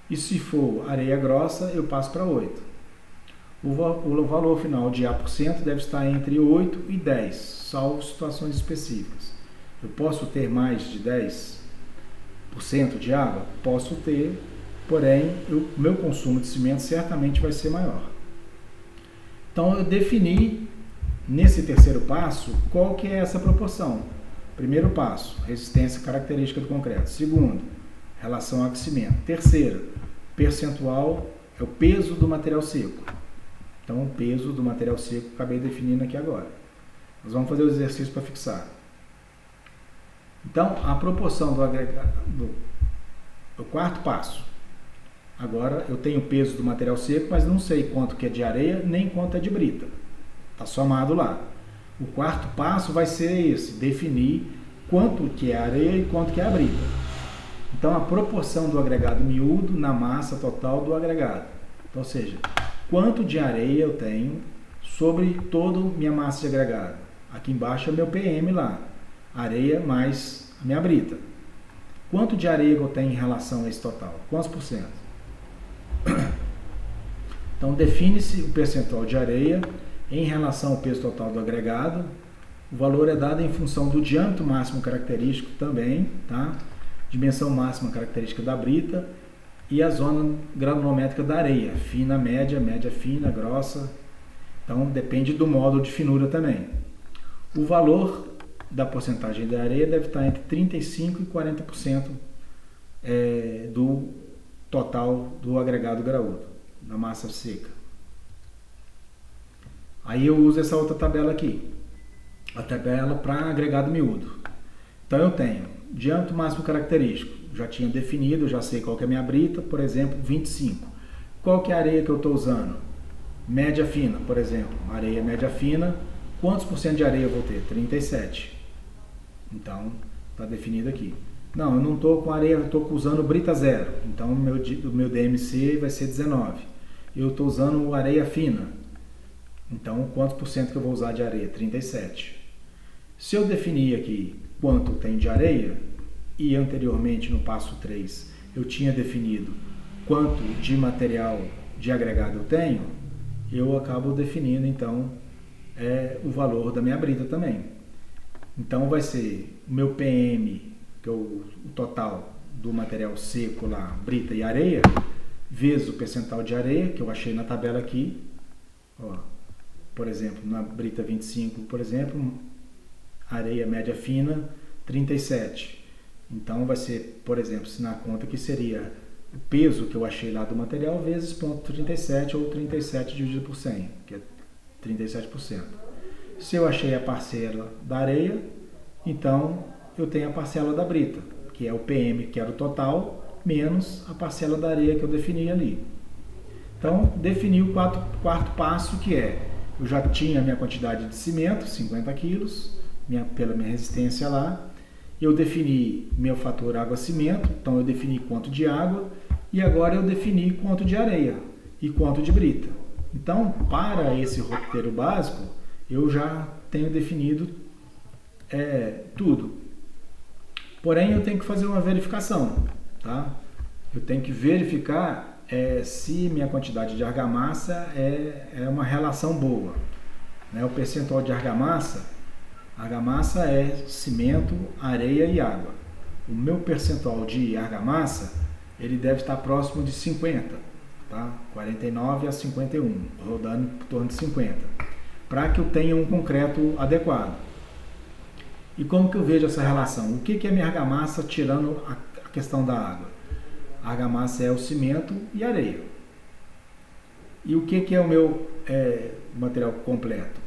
E se for areia grossa, eu passo para 8. O valor final de A% deve estar entre 8 e 10, salvo situações específicas. Eu posso ter mais de 10% de água? Posso ter, porém, o meu consumo de cimento certamente vai ser maior. Então, eu defini, nesse terceiro passo, qual que é essa proporção. Primeiro passo, resistência característica do concreto. Segundo, relação ao aquecimento. Terceiro, percentual é o peso do material seco. Então, o peso do material seco acabei definindo aqui agora. Nós vamos fazer o exercício para fixar. Então, a proporção do agregado, o quarto passo. Agora, eu tenho o peso do material seco, mas não sei quanto que é de areia, nem quanto é de brita. Está somado lá. O quarto passo vai ser esse, definir quanto que é a areia e quanto que é a brita. Então, a proporção do agregado miúdo na massa total do agregado. Então, ou seja, quanto de areia eu tenho sobre toda a minha massa de agregado. Aqui embaixo é o meu PM lá, areia mais a minha brita. Quanto de areia que eu tenho em relação a esse total? Quantos por cento? Então, define-se o percentual de areia em relação ao peso total do agregado. O valor é dado em função do diâmetro máximo característico também, tá? Dimensão máxima característica da brita e a zona granulométrica da areia, fina, média, média fina, grossa. Então, depende do módulo de finura também. O valor da porcentagem da areia deve estar entre 35% e 40% do total do agregado graúdo, da massa seca. Aí eu uso essa outra tabela aqui, a tabela para agregado miúdo. Então, eu tenho diâmetro máximo característico, já tinha definido, já sei qual que é a minha brita, por exemplo, 25. Qual que é a areia que eu estou usando? Média fina, por exemplo, areia média fina, quantos por cento de areia eu vou ter? 37. Então, está definido aqui. Não, eu não estou com areia, eu estou usando brita zero, então o meu DMC vai ser 19. Eu estou usando areia fina, então quantos por cento que eu vou usar de areia? 37. Se eu definir aqui quanto tem de areia, e anteriormente no passo 3 eu tinha definido quanto de material de agregado eu tenho, eu acabo definindo então o valor da minha brita também. Então vai ser o meu PM, que é o total do material seco lá, brita e areia, vezes o percentual de areia, que eu achei na tabela aqui. Ó, por exemplo, na brita 25, por exemplo, areia média fina, 37. Então vai ser, por exemplo, se na conta que seria o peso que eu achei lá do material vezes 0,37 ou 37 dividido por 100, que é 37%. Se eu achei a parcela da areia, então eu tenho a parcela da brita, que é o PM, que era o total, menos a parcela da areia que eu defini ali. Então, defini o quarto passo, que eu já tinha a minha quantidade de cimento, 50 quilos, pela minha resistência lá. Eu defini meu fator água-cimento, então eu defini quanto de água, e agora eu defini quanto de areia e quanto de brita. Então, para esse roteiro básico, eu já tenho definido tudo. Porém, eu tenho que fazer uma verificação, tá? Eu tenho que verificar se minha quantidade de argamassa é uma relação boa, né? O percentual de argamassa, Argamassa é cimento, areia e água. O meu percentual de argamassa, ele deve estar próximo de 50, tá? 49 a 51, rodando em torno de 50, para que eu tenha um concreto adequado. E como que eu vejo essa relação? O que é minha argamassa tirando a questão da água? A argamassa é o cimento e areia. E o que é o meu material completo?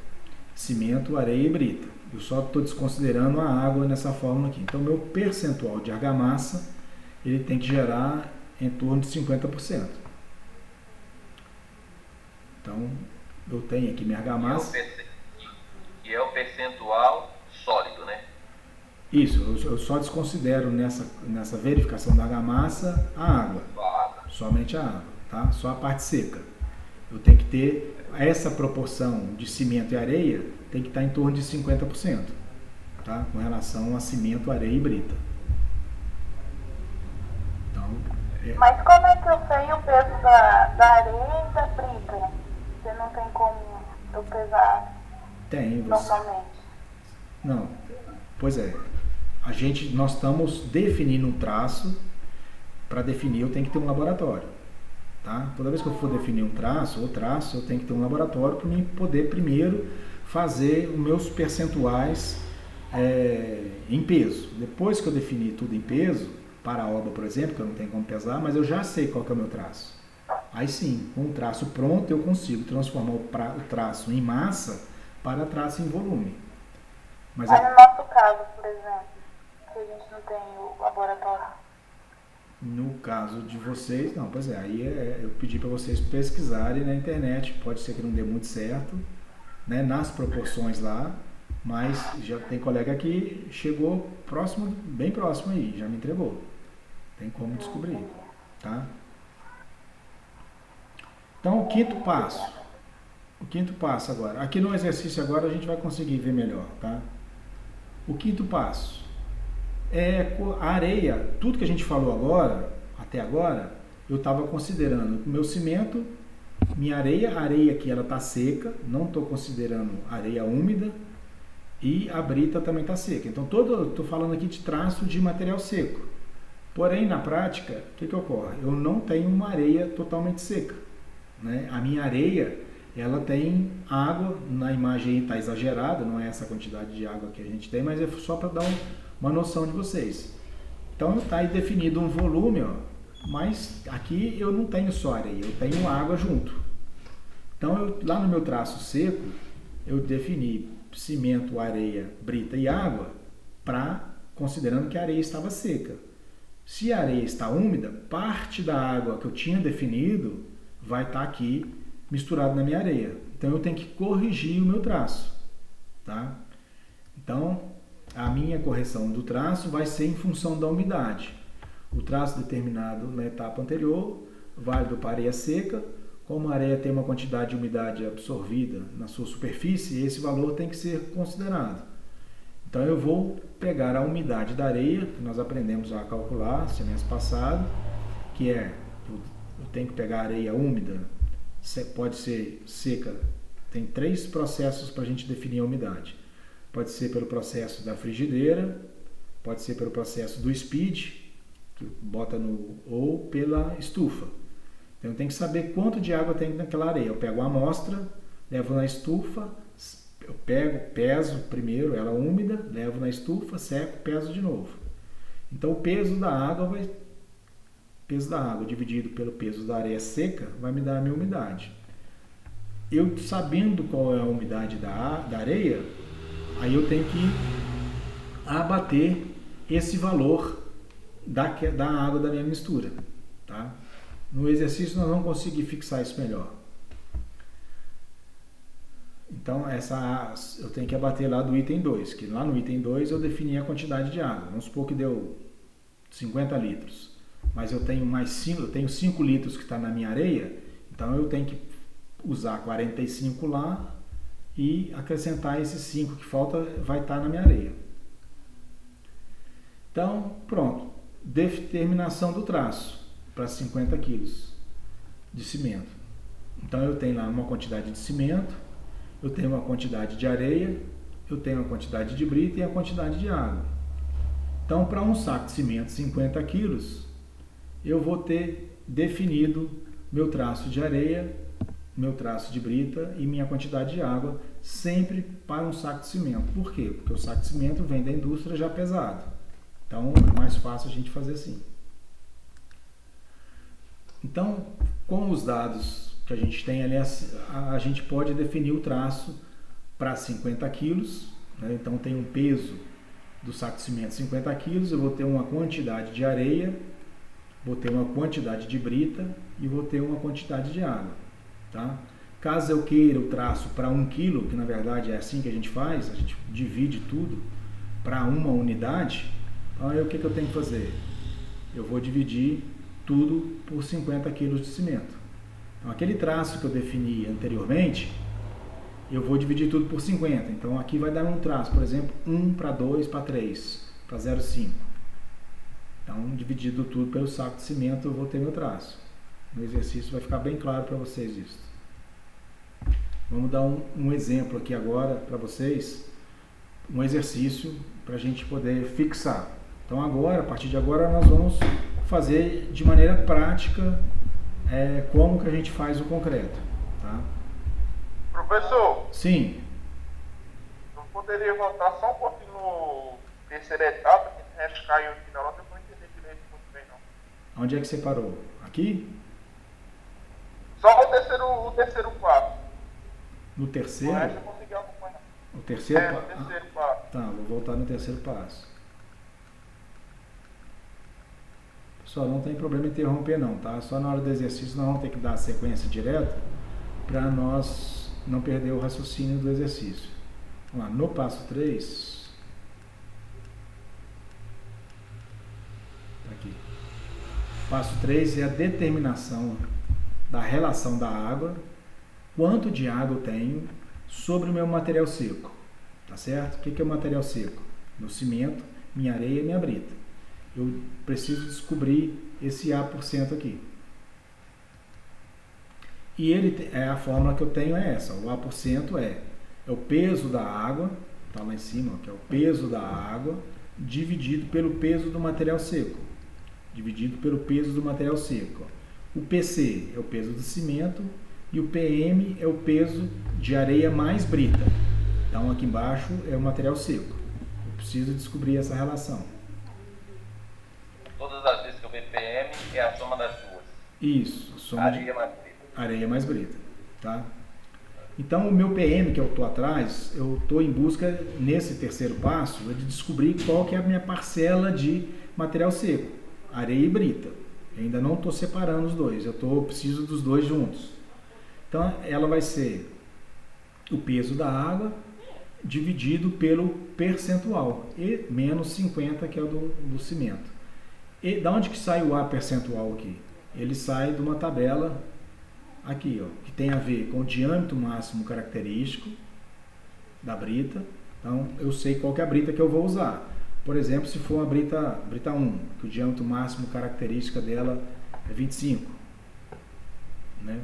Cimento, areia e brita. Eu só estou desconsiderando a água nessa fórmula aqui. Então, meu percentual de argamassa, ele tem que gerar em torno de 50%. Então, eu tenho aqui minha argamassa. E é o percentual sólido, né? Isso, eu só desconsidero nessa verificação da argamassa a água. Somente a água, tá? Só a parte seca. Eu tenho que ter essa proporção de cimento e areia, tem que estar em torno de 50%, tá? Com relação a cimento, areia e brita. Então, Mas como é que eu sei o peso da areia e da brita? Você não tem como eu pesar normalmente? Não, pois é. Nós estamos definindo um traço. Para definir, eu tenho que ter um laboratório. Tá? Toda vez que eu for definir um traço, eu tenho que ter um laboratório para mim poder primeiro fazer os meus percentuais em peso. Depois que eu definir tudo em peso, para a obra, por exemplo, que eu não tenho como pesar, mas eu já sei qual que é o meu traço. Aí sim, com o traço pronto, eu consigo transformar o traço em massa para traço em volume. Mas no nosso caso, por exemplo, que a gente não tem o laboratório. No caso de vocês, não, pois é, aí eu pedi para vocês pesquisarem na internet, pode ser que não dê muito certo, né, nas proporções lá, mas já tem colega que chegou bem próximo aí, já me entregou. Tem como descobrir, tá? Então, o quinto passo agora, aqui no exercício agora a gente vai conseguir ver melhor, tá? O quinto passo é a areia, tudo que a gente falou agora, até agora, eu estava considerando o meu cimento, minha areia, a areia aqui ela está seca, não estou considerando areia úmida, e a brita também está seca. Então, estou falando aqui de traço de material seco. Porém, na prática, o que ocorre? Eu não tenho uma areia totalmente seca, né? A minha areia, ela tem água, na imagem está exagerada, não é essa quantidade de água que a gente tem, mas é só para dar uma noção de vocês. Então está aí definido um volume, ó, mas aqui eu não tenho só areia, eu tenho água junto. Então lá no meu traço seco, eu defini cimento, areia, brita e água, considerando que a areia estava seca. Se a areia está úmida, parte da água que eu tinha definido vai estar aqui misturado na minha areia. Então eu tenho que corrigir o meu traço, tá? Então a minha correção do traço vai ser em função da umidade. O traço determinado na etapa anterior, válido para areia seca, como a areia tem uma quantidade de umidade absorvida na sua superfície, esse valor tem que ser considerado. Então eu vou pegar a umidade da areia, que nós aprendemos a calcular semestre passado, que eu tenho que pegar a areia úmida, pode ser seca, tem 3 processos para a gente definir a umidade. Pode ser pelo processo da frigideira, pode ser pelo processo do speed, que bota ou pela estufa. Então eu tenho que saber quanto de água tem naquela areia. Eu pego a amostra, levo na estufa, eu peso primeiro ela úmida, levo na estufa, seco, peso de novo. Então o peso da água dividido pelo peso da areia seca vai me dar a minha umidade. Eu sabendo qual é a umidade da areia, aí eu tenho que abater esse valor da água da minha mistura, tá? No exercício nós vamos conseguir fixar isso melhor. Então eu tenho que abater lá do item 2, que lá no item 2 eu defini a quantidade de água. Vamos supor que deu 50 litros, mas eu tenho 5 litros que está na minha areia, então eu tenho que usar 45 lá e acrescentar esses 5 que falta, vai estar na minha areia. Então, pronto. Determinação do traço para 50 quilos de cimento. Então, eu tenho lá uma quantidade de cimento, eu tenho uma quantidade de areia, eu tenho a quantidade de brita e a quantidade de água. Então, para um saco de cimento 50 quilos, eu vou ter definido meu traço de areia, meu traço de brita e minha quantidade de água sempre para um saco de cimento. Por quê? Porque o saco de cimento vem da indústria já pesado. Então, é mais fácil a gente fazer assim. Então, com os dados que a gente tem ali, a gente pode definir o traço para 50 quilos. Né? Então, tem um peso do saco de cimento 50 quilos, eu vou ter uma quantidade de areia, vou ter uma quantidade de brita e vou ter uma quantidade de água. Tá? Caso eu queira o traço para 1 quilo, que na verdade é assim que a gente faz, a gente divide tudo para uma unidade, então aí o que eu tenho que fazer? Eu vou dividir tudo por 50 quilos de cimento. Então aquele traço que eu defini anteriormente, eu vou dividir tudo por 50. Então aqui vai dar um traço, por exemplo, 1 para 2 para 3, para 0,5. Então, dividido tudo pelo saco de cimento, eu vou ter meu traço. No exercício vai ficar bem claro para vocês isso. Vamos dar um exemplo aqui agora para vocês, um exercício para a gente poder fixar. Então agora, a partir de agora, nós vamos fazer de maneira prática como que a gente faz o concreto. Tá? Professor? Sim. Eu poderia voltar só um pouquinho no terceira etapa, que o resto caiu aqui na hora, eu não entendi direito muito bem não. Onde é que você parou? Aqui? Só o terceiro passo. No terceiro? O resto eu consegui acompanhar. O terceiro no terceiro passo. Tá, vou voltar no terceiro passo. Pessoal, não tem problema interromper não, tá? Só na hora do exercício nós vamos ter que dar a sequência direta para nós não perder o raciocínio do exercício. Vamos lá, no passo 3. Tá aqui. Passo 3 é a determinação da relação da água, quanto de água eu tenho sobre o meu material seco. Tá certo? O que é o material seco? Meu cimento, minha areia e minha brita. Eu preciso descobrir esse A% aqui. E a fórmula que eu tenho é essa. O A% é o peso da água, tá lá em cima, que é o peso da água, dividido pelo peso do material seco. Dividido pelo peso do material seco. O PC é o peso do cimento e o PM é o peso de areia mais brita. Então aqui embaixo é o material seco. Eu preciso descobrir essa relação. Todas as vezes que eu ver PM é a soma das duas. Isso, soma Areia de mais brita. areia mais brita, tá? Então o meu PM que eu estou atrás, eu estou em busca nesse terceiro passo de descobrir qual que é a minha parcela de material seco, areia e brita. Eu ainda não estou separando os dois, eu preciso dos dois juntos. Então ela vai ser o peso da água dividido pelo percentual e menos 50 que é o do cimento. E da onde que sai o A percentual aqui? Ele sai de uma tabela aqui, ó, que tem a ver com o diâmetro máximo característico da brita. Então eu sei qual que é a brita que eu vou usar. Por exemplo, se for uma brita 1, que o diâmetro máximo característica dela é 25, né?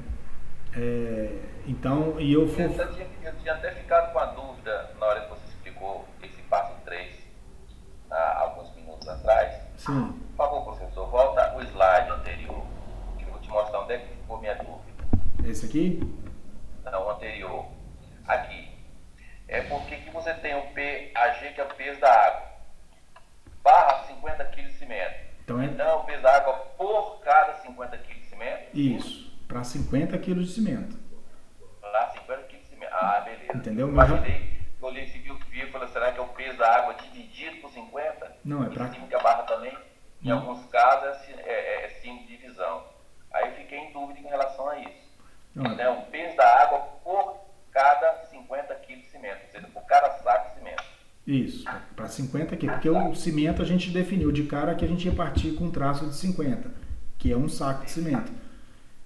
Então, e eu for... Eu tinha até ficado com a dúvida na hora que você explicou esse passo 3 há alguns minutos atrás. Sim. Por favor, professor, volta o slide anterior, que eu vou te mostrar onde é que ficou minha dúvida. Esse aqui? Não, o anterior. Aqui. É porque que você tem o PAG, que é o peso da água, barra 50 kg de cimento. Então, Então, o peso da água por cada 50 kg de cimento? Isso, para 50 kg de cimento. Para 50 kg de cimento. Ah, beleza. Entendeu? Eu imaginei, eu olhei esse viu e falei, será que é o peso da água dividido por 50? Não, é para... Em cima que a barra também, em alguns casos, é sim divisão. Aí eu fiquei em dúvida em relação a isso. Não, Né? O peso da água por cada 50 kg de cimento, ou seja, por cada saco de cimento. Isso, para 50 aqui, porque o cimento a gente definiu de cara que a gente ia partir com um traço de 50, que é um saco de cimento.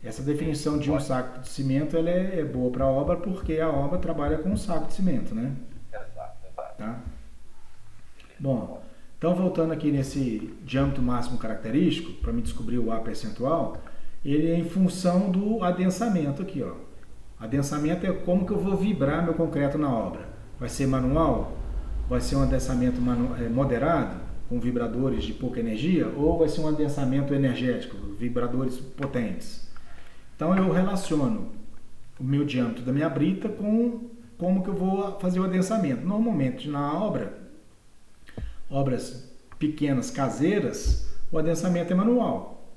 Essa definição de um saco de cimento ela é boa para a obra porque a obra trabalha com um saco de cimento, né? Exato. Tá? Bom, então voltando aqui nesse diâmetro máximo característico, para me descobrir o A percentual, ele é em função do adensamento aqui, ó. Adensamento é como que eu vou vibrar meu concreto na obra. vai ser manual? Vai ser um adensamento moderado, com vibradores de pouca energia? Ou vai ser um adensamento energético, vibradores potentes? Então eu relaciono o meu diâmetro da minha brita com como que eu vou fazer o adensamento. Normalmente na obras pequenas caseiras, o adensamento é manual.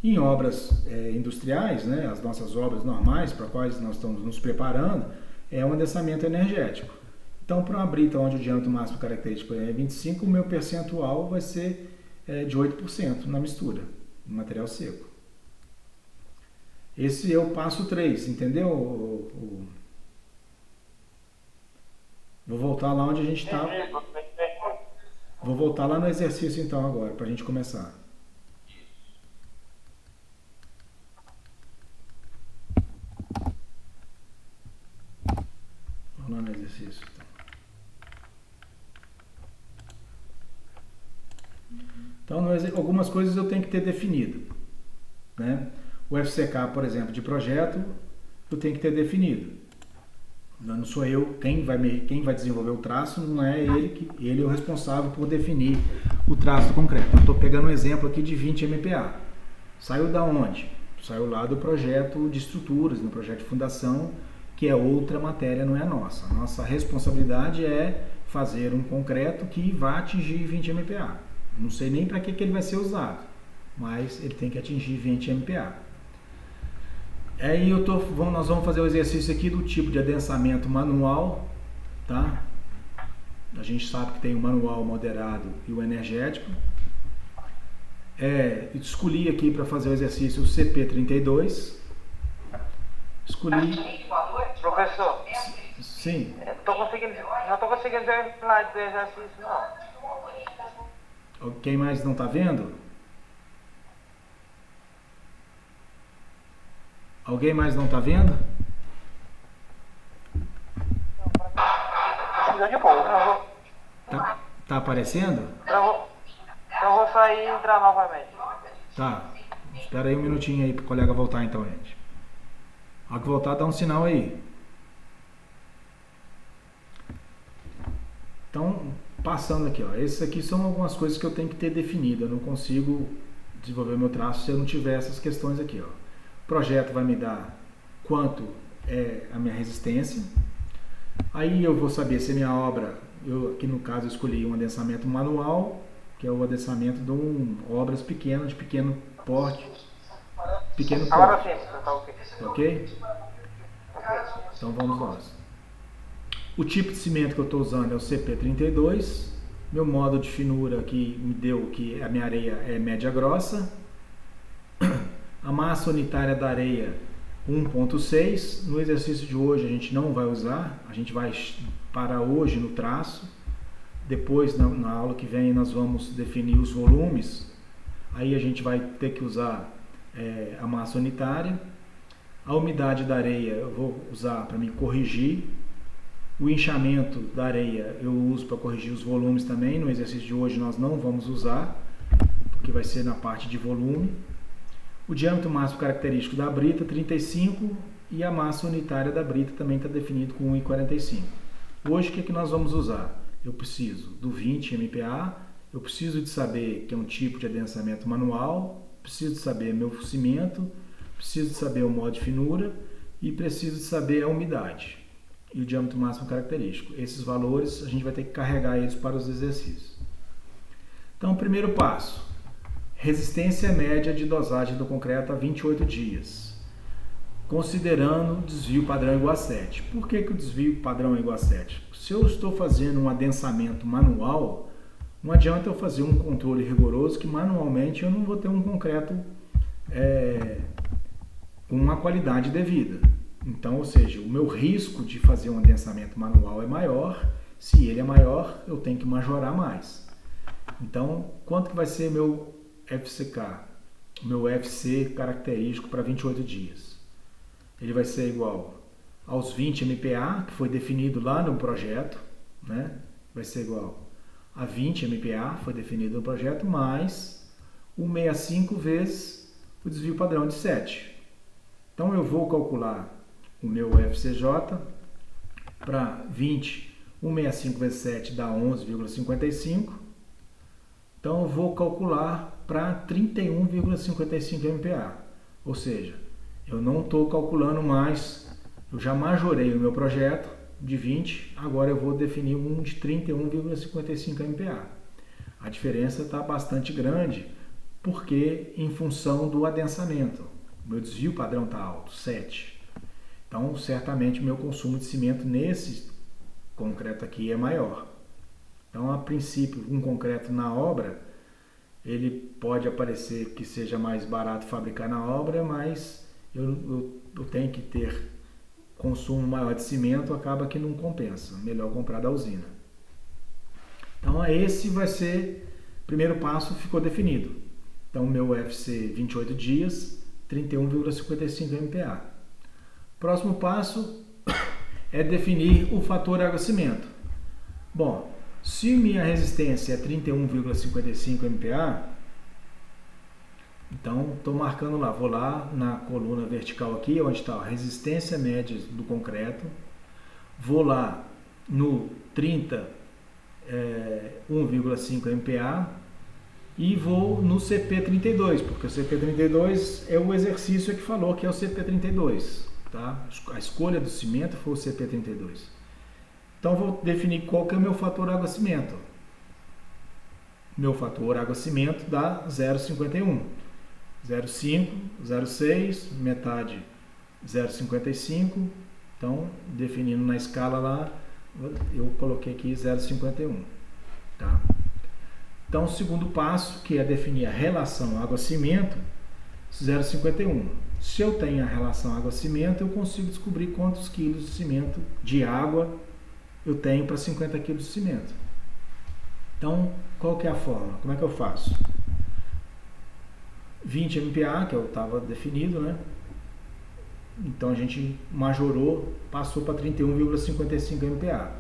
Em obras industriais, né, as nossas obras normais para as quais nós estamos nos preparando, é um adensamento energético. Então, para uma brita onde o diâmetro máximo característico é 25, o meu percentual vai ser de 8% na mistura, no material seco. Esse é o passo 3, entendeu? Vou voltar lá onde a gente estava. Vou voltar lá no exercício então agora, para a gente começar. Vamos lá no exercício. Então, algumas coisas eu tenho que ter definido, né? O FCK, por exemplo, de projeto, eu tenho que ter definido. Não sou eu quem vai desenvolver o traço, não é ele é o responsável por definir o traço do concreto. Eu estou pegando um exemplo aqui de 20 MPa. Saiu da onde? Saiu lá do projeto de estruturas, no projeto de fundação, que é outra matéria, não é a nossa. A nossa responsabilidade é fazer um concreto que vá atingir 20 MPa. Não sei nem para que ele vai ser usado, mas ele tem que atingir 20 MPa. Aí nós vamos fazer o exercício aqui do tipo de adensamento manual, tá? A gente sabe que tem o manual moderado e o energético. Escolhi aqui para fazer o exercício o CP32. Escolhi. Professor. Sim. Não estou conseguindo ver o slide do exercício, não. Quem mais não está vendo? Alguém mais não está vendo? Precisa de pouco. Tá aparecendo? Eu vou sair e entrar novamente. Tá. Espera aí um minutinho aí para o colega voltar então, gente. A hora que voltar, dá um sinal aí. Então, passando aqui, ó. Esses aqui são algumas coisas que eu tenho que ter definido. Eu não consigo desenvolver meu traço se eu não tiver essas questões aqui, ó. O projeto vai me dar quanto é a minha resistência. Aí eu vou saber se a minha obra, aqui no caso eu escolhi um adensamento manual, que é o adensamento de obras pequenas, de pequeno porte. Agora sim, tá ok. Ok? Então vamos lá. O tipo de cimento que eu estou usando é o CP32. Meu modo de finura que me deu que a minha areia é média grossa. A massa unitária da areia 1,6. No exercício de hoje a gente não vai usar, a gente vai parar hoje no traço. Depois, na aula que vem, nós vamos definir os volumes. Aí a gente vai ter que usar a massa unitária. A umidade da areia eu vou usar para me corrigir. O inchamento da areia eu uso para corrigir os volumes também. No exercício de hoje nós não vamos usar, porque vai ser na parte de volume. O diâmetro máximo característico da brita, 35, e a massa unitária da brita também está definido com 1,45. Hoje o que nós vamos usar? Eu preciso do 20 MPa, eu preciso de saber que é um tipo de adensamento manual, preciso de saber meu cimento, preciso de saber o modo de finura e preciso de saber a umidade e o diâmetro máximo característico. Esses valores a gente vai ter que carregar eles para os exercícios. Então, primeiro passo, resistência média de dosagem do concreto a 28 dias, considerando o desvio padrão igual a 7. Por que o desvio padrão é igual a 7? Se eu estou fazendo um adensamento manual, não adianta eu fazer um controle rigoroso que manualmente eu não vou ter um concreto com uma qualidade devida. Então, ou seja, o meu risco de fazer um adensamento manual é maior. Se ele é maior, eu tenho que majorar mais. Então, quanto que vai ser meu FCK, meu FC característico para 28 dias? Ele vai ser igual aos 20 MPa, que foi definido lá no projeto, né? Vai ser igual a 20 MPa, foi definido no projeto, mais 165 vezes o desvio padrão de 7. Então eu vou calcular o meu FCJ para 20 165 vezes 7 dá 11,55. Então eu vou calcular para 31,55 MPa. Ou seja, eu não estou calculando mais, eu já majorei o meu projeto de 20, agora eu vou definir um de 31,55 MPa. A diferença está bastante grande, porque em função do adensamento, meu desvio padrão está alto, 7. Então, certamente, o meu consumo de cimento nesse concreto aqui é maior. Então, a princípio, um concreto na obra, ele pode aparecer que seja mais barato fabricar na obra, mas eu tenho que ter consumo maior de cimento, acaba que não compensa. Melhor comprar da usina. Então, esse vai ser, o primeiro passo ficou definido. Então, meu FC 28 dias, 31,55 MPa. Próximo passo é definir o fator água-cimento. Bom, se minha resistência é 31,55 MPa, então estou marcando lá, vou lá na coluna vertical aqui, onde está a resistência média do concreto, vou lá no 1,5 MPa e vou no CP32, porque o CP32 é o exercício que falou que é o CP32, tá? A escolha do cimento foi o CP32. Então vou definir qual que é o meu fator água-cimento. Meu fator água-cimento dá 0,51. 0,5, 0,6, metade 0,55. Então, definindo na escala lá, eu coloquei aqui 0,51. Tá? Então, o segundo passo, que é definir a relação água-cimento, 0,51. Se eu tenho a relação água-cimento, eu consigo descobrir quantos quilos de cimento de água eu tenho para 50 kg de cimento. Então, qual que é a fórmula? Como é que eu faço? 20 MPa, que eu estava definido, né? Então, a gente majorou, passou para 31,55 MPa.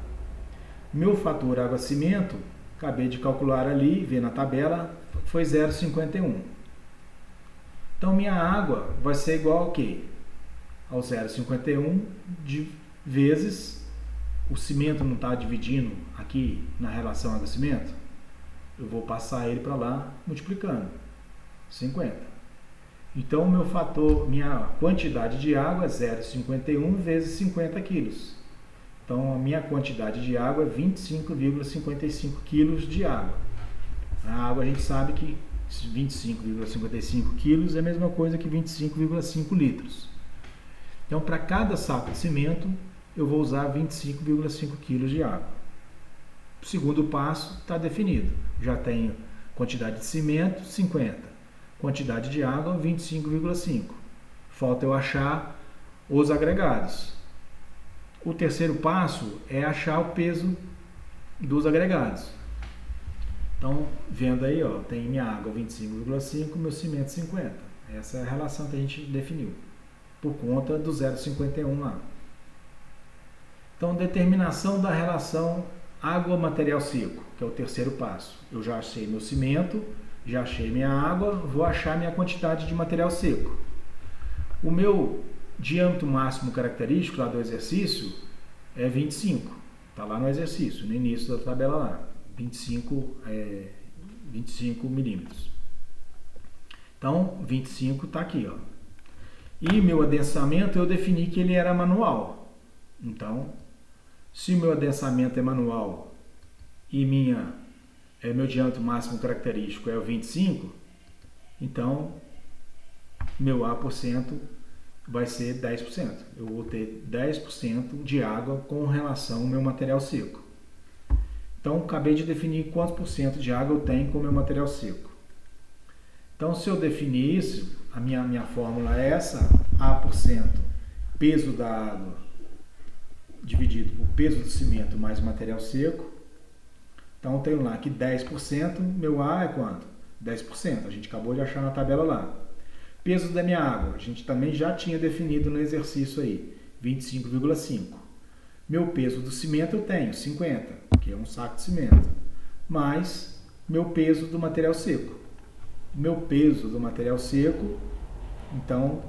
Meu fator água-cimento, acabei de calcular ali, ver na tabela, foi 0,51. Então, minha água vai ser igual ao quê? Ao 0,51 vezes... O cimento não está dividindo aqui na relação água-cimento, eu vou passar ele para lá multiplicando, 50. Então, meu fator, minha quantidade de água é 0,51 vezes 50 quilos. Então, a minha quantidade de água é 25,55 quilos de água. A água a gente sabe que 25,55 quilos é a mesma coisa que 25,5 litros. Então, para cada saco de cimento, eu vou usar 25,5 kg de água. O segundo passo está definido. Já tenho quantidade de cimento, 50. Quantidade de água, 25,5. Falta eu achar os agregados. O terceiro passo é achar o peso dos agregados. Então, vendo aí, ó, tem minha água 25,5, meu cimento 50. Essa é a relação que a gente definiu, por conta do 0,51 lá. Então, determinação da relação água-material seco, que é o terceiro passo. Eu já achei meu cimento, já achei minha água, vou achar minha quantidade de material seco. O meu diâmetro máximo característico lá do exercício é 25. Está lá no exercício, no início da tabela lá. 25 milímetros. Então, 25 está aqui, ó. E meu adensamento eu defini que ele era manual. Então, se o meu adensamento é manual e meu diâmetro máximo característico é o 25, então meu A% vai ser 10%. Eu vou ter 10% de água com relação ao meu material seco. Então, acabei de definir quantos por cento de água eu tenho com o meu material seco. Então, se eu definir isso, a minha fórmula é essa, A%, peso da água, dividido por peso do cimento mais material seco. Então, eu tenho lá que 10%, meu A é quanto? 10%, a gente acabou de achar na tabela lá. Peso da minha água, a gente também já tinha definido no exercício aí, 25,5. Meu peso do cimento eu tenho 50, que é um saco de cimento, mais meu peso do material seco. Meu peso do material seco, então,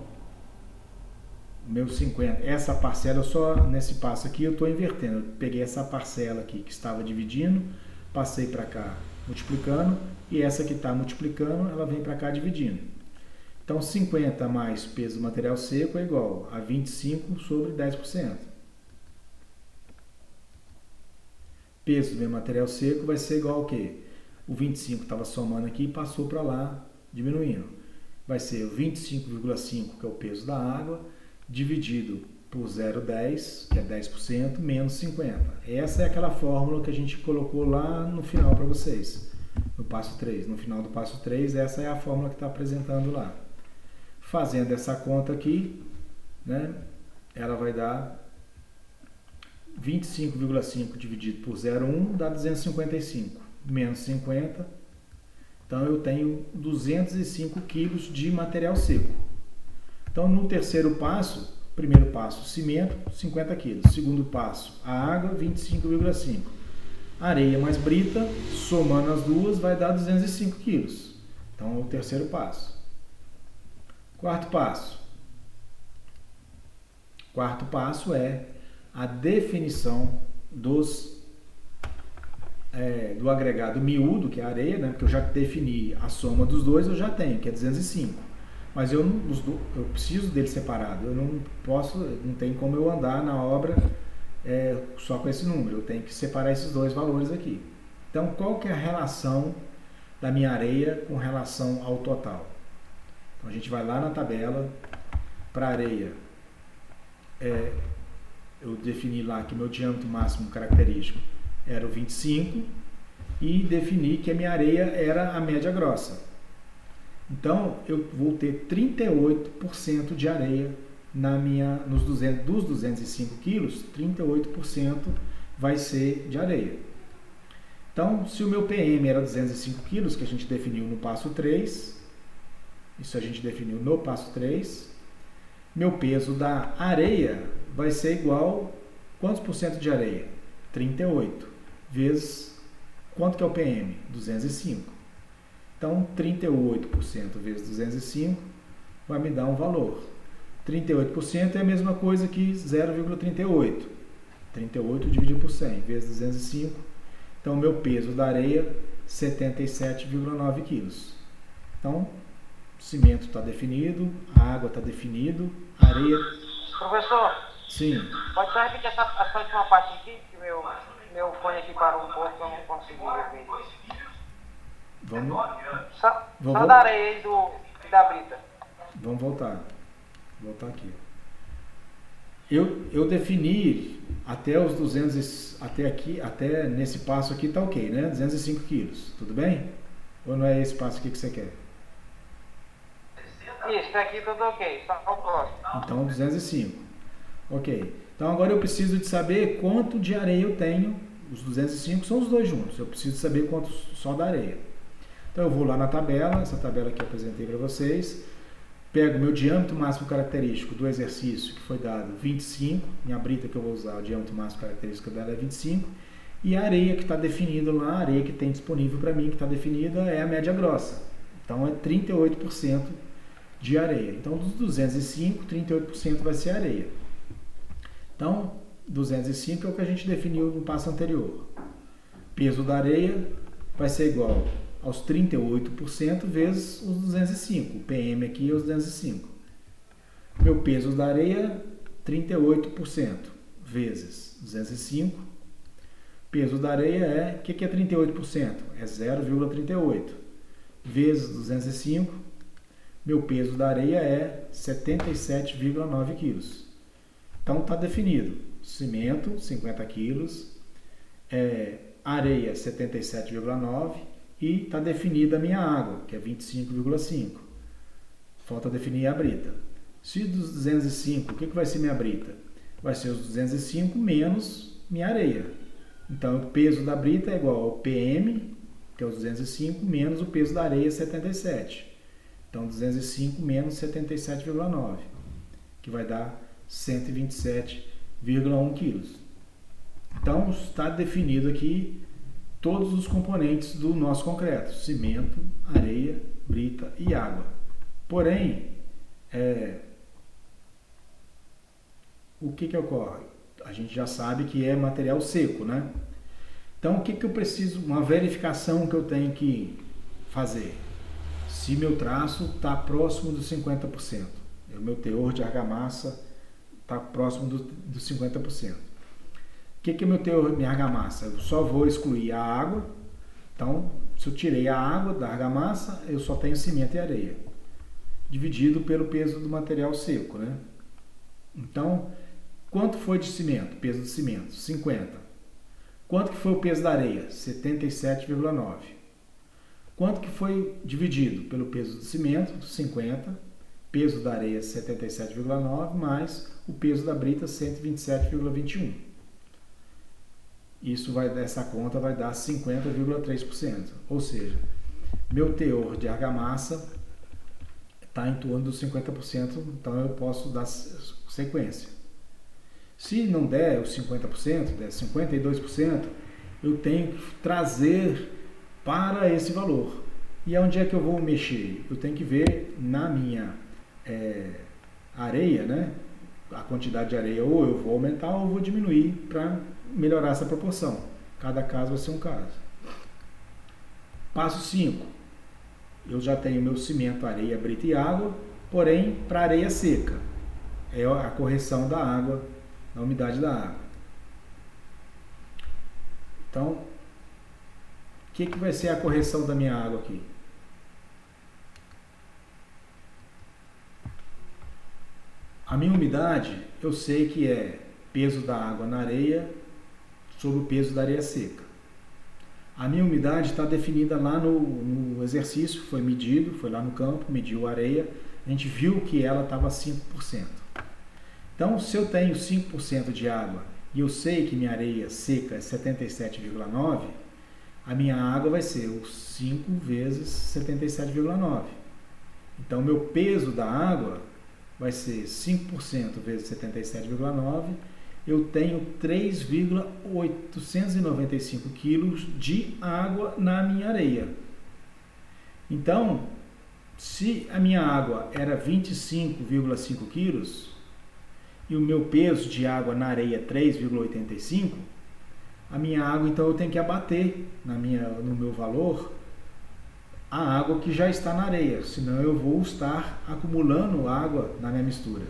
meu 50, essa parcela só nesse passo aqui eu estou invertendo. Eu peguei essa parcela aqui que estava dividindo, passei para cá multiplicando, e essa que está multiplicando, ela vem para cá dividindo. Então 50 mais peso do material seco é igual a 25 sobre 10%. Peso do meu material seco vai ser igual ao quê? O 25 estava somando aqui e passou para lá diminuindo. Vai ser o 25,5, que é o peso da água, dividido por 0,10, que é 10%, menos 50. Essa é aquela fórmula que a gente colocou lá no final para vocês, no passo 3. No final do passo 3, essa é a fórmula que está apresentando lá. Fazendo essa conta aqui, né, ela vai dar 25,5 dividido por 0,1 dá 255, menos 50. Então eu tenho 205 kg de material seco. Então no terceiro passo, primeiro passo, cimento, 50 kg. Segundo passo, a água, 25,5. Areia mais brita, somando as duas, vai dar 205 kg. Então é o terceiro passo. Quarto passo. Quarto passo é a definição do agregado miúdo, que é a areia, né? Porque eu já defini a soma dos dois, eu já tenho, que é 205. Mas eu preciso dele separado. Eu não tem como eu andar na obra só com esse número. Eu tenho que separar esses dois valores aqui. Então, qual que é a relação da minha areia com relação ao total? Então, a gente vai lá na tabela, para areia, eu defini lá que meu diâmetro máximo característico era o 25 e defini que a minha areia era a média grossa. Então, eu vou ter 38% de areia dos 205 quilos, 38% vai ser de areia. Então, se o meu PM era 205 quilos, que a gente definiu no passo 3, isso a gente definiu no passo 3, meu peso da areia vai ser igual, quantos por cento de areia? 38, vezes, quanto que é o PM? 205. Então, 38% vezes 205 vai me dar um valor. 38% é a mesma coisa que 0,38. 38 dividido por 100 vezes 205. Então, meu peso da areia, 77,9 quilos. Então, o cimento está definido, a água está definido, a areia... Professor, sim. Pode só repetir essa última parte aqui, que meu fone aqui parou um pouco, eu não consegui ouvir. Vamos Só da areia e da brita. Vamos voltar. Vou voltar aqui. Eu defini até os 200, até nesse passo aqui tá ok, né? 205 quilos, tudo bem? Ou não é esse passo aqui que você quer? Isso, aqui tudo ok, só o próximo. Então 205. Ok. Então agora eu preciso de saber quanto de areia eu tenho. Os 205 são os dois juntos. Eu preciso saber quanto só da areia. Então eu vou lá na tabela, essa tabela que eu apresentei para vocês, pego meu diâmetro máximo característico do exercício, que foi dado 25, minha brita que eu vou usar, o diâmetro máximo característico dela é 25, e a areia que está definida lá, a areia que tem disponível para mim, que está definida, é a média grossa. Então é 38% de areia. Então dos 205, 38% vai ser areia. Então 205 é o que a gente definiu no passo anterior. Peso da areia vai ser igual aos 38% vezes os 205. O PM aqui é os 205. Meu peso da areia, 38% vezes 205. Peso da areia é... O que é 38%? É 0,38. Vezes 205. Meu peso da areia é 77,9 quilos. Então está definido. Cimento, 50 quilos. Areia, 77,9. E está definida a minha água, que é 25,5. Falta definir a brita. Se dos 205, o que vai ser minha brita? Vai ser os 205 menos minha areia. Então, o peso da brita é igual ao PM, que é os 205, menos o peso da areia, 77. Então, 205 menos 77,9, que vai dar 127,1 quilos. Então, está definido aqui todos os componentes do nosso concreto: cimento, areia, brita e água. Porém, o que ocorre? A gente já sabe que é material seco, né? Então, o que eu preciso? Uma verificação que eu tenho que fazer. Se meu traço está próximo dos 50%. O meu teor de argamassa está próximo dos 50%. O que é meu teor de argamassa? Eu só vou excluir a água. Então, se eu tirei a água da argamassa, eu só tenho cimento e areia, dividido pelo peso do material seco, né? Então, quanto foi de cimento? Peso do cimento, 50. Quanto que foi o peso da areia? 77,9. Quanto que foi dividido pelo peso do cimento? 50. Peso da areia, 77,9, mais o peso da brita, 127,21. Essa conta vai dar 50,3%. Ou seja, meu teor de argamassa está em torno dos 50%, então eu posso dar sequência. Se não der os 50%, der 52%, eu tenho que trazer para esse valor. E onde é que eu vou mexer? Eu tenho que ver na minha areia, né? A quantidade de areia, ou eu vou aumentar ou eu vou diminuir para melhorar essa proporção. Cada caso vai ser um caso. Passo 5. Eu já tenho meu cimento, areia, brita e água, porém para areia seca. É a correção da água, da umidade da água. Então, o que vai ser a correção da minha água aqui? A minha umidade, eu sei que é peso da água na areia sobre o peso da areia seca. A minha umidade está definida lá no exercício, foi medido, foi lá no campo, mediu a areia, a gente viu que ela estava 5%. Então, se eu tenho 5% de água e eu sei que minha areia seca é 77,9, a minha água vai ser os 5 vezes 77,9. Então, meu peso da água vai ser 5% vezes 77,9. Eu tenho 3,895 quilos de água na minha areia. Então, se a minha água era 25,5 quilos e o meu peso de água na areia é 3,85, a minha água, então eu tenho que abater no meu valor a água que já está na areia, senão eu vou estar acumulando água na minha mistura.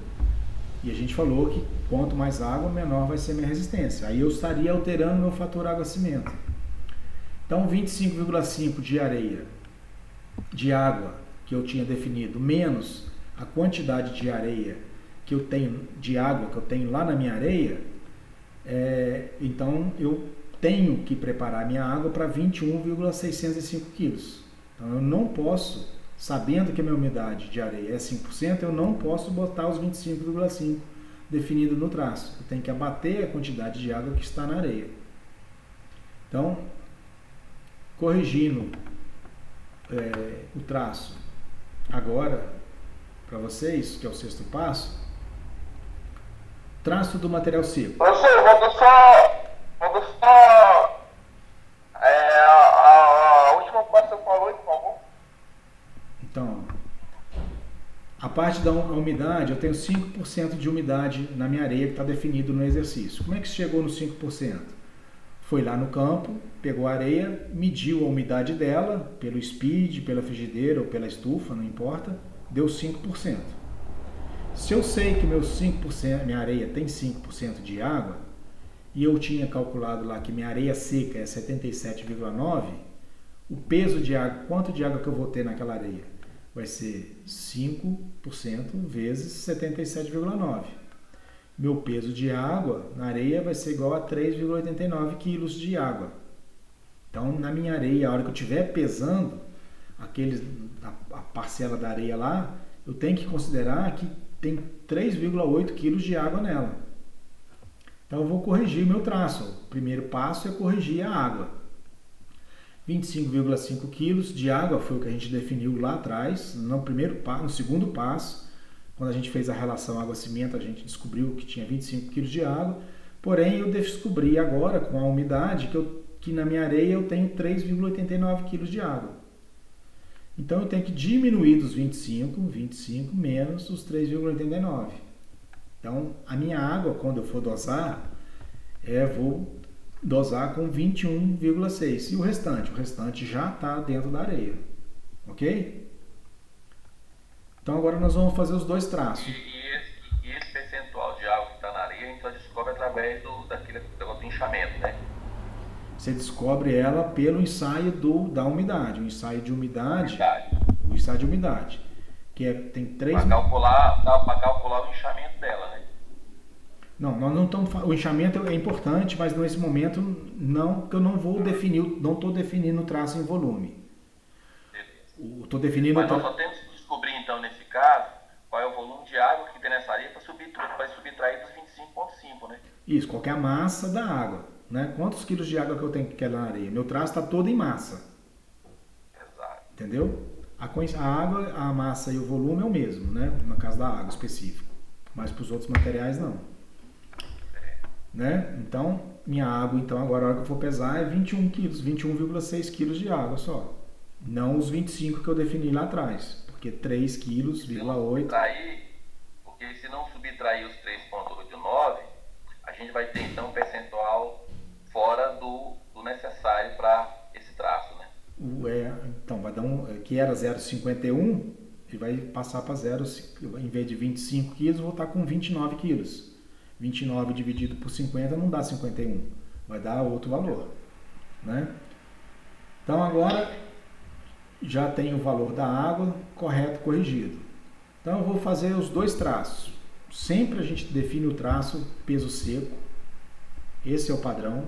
E a gente falou que quanto mais água, menor vai ser a minha resistência. Aí eu estaria alterando meu fator água-cimento. Então, 25,5 de areia, de água que eu tinha definido, menos a quantidade de areia que eu tenho, de água que eu tenho lá na minha areia, então eu tenho que preparar a minha água para 21,605 quilos. Então, eu não posso, sabendo que a minha umidade de areia é 5%, eu não posso botar os 25,5 definido no traço. Eu tenho que abater a quantidade de água que está na areia. Então, corrigindo o traço agora, para vocês, que é o 6º passo, traço do material seco. Professor, volta só a última parte que você falou, por favor. Então, a parte da umidade, eu tenho 5% de umidade na minha areia que está definido no exercício. Como é que chegou nos 5%? Foi lá no campo, pegou a areia, mediu a umidade dela, pelo speed, pela frigideira ou pela estufa, não importa, deu 5%. Se eu sei que minha areia tem 5% de água, e eu tinha calculado lá que minha areia seca é 77,9, o peso de água, quanto de água que eu vou ter naquela areia? Vai ser 5% vezes 77,9. Meu peso de água na areia vai ser igual a 3,89 quilos de água. Então, na minha areia, a hora que eu estiver pesando a parcela da areia lá, eu tenho que considerar que tem 3,8 quilos de água nela. Então, eu vou corrigir o meu traço. O primeiro passo é corrigir a água. 25,5 quilos de água foi o que a gente definiu lá atrás, no segundo passo. Quando a gente fez a relação água-cimento, a gente descobriu que tinha 25 quilos de água. Porém, eu descobri agora, com a umidade, que na minha areia eu tenho 3,89 quilos de água. Então, eu tenho que diminuir dos 25 menos os 3,89. Então, a minha água, quando eu for dosar, vou dosar com 21,6. E o restante já está dentro da areia. Ok? Então, agora nós vamos fazer os dois traços. E esse percentual de água que está na areia, então a gente descobre através daquele negócio do inchamento, né? Você descobre ela pelo ensaio da umidade. O ensaio de umidade. Que tem 3... Para calcular o inchamento dela, né? Não, nós não estamos... O inchamento é importante, mas nesse momento não, que eu não vou definir, não estou definindo o traço em volume. Estou definindo... Mas nós só temos que descobrir, então, nesse caso, qual é o volume de água que tem nessa areia para subtrair dos 25,5, né? Isso, qual que é a massa da água, né? Quantos quilos de água que eu tenho que na areia? Meu traço está todo em massa. Exato. Entendeu? A água, a massa e o volume é o mesmo, né? No caso da água específico. Mas para os outros materiais, não. Né? Então, minha água, então, agora a hora que eu for pesar é 21 quilos, 21,6 quilos de água só. Não os 25 que eu defini lá atrás. Porque 3 quilos, 0,8... Porque se não subtrair os 3,89, a gente vai ter, então, um percentual fora do necessário para esse traço, né? Então, vai dar que era 0,51, ele vai passar para 0, em vez de 25 quilos, eu vou estar com 29 quilos. 29 dividido por 50 não dá 51, vai dar outro valor, né? Então, agora já tem o valor da água correto, corrigido. Então, eu vou fazer os dois traços. Sempre a gente define o traço peso seco. Esse é o padrão.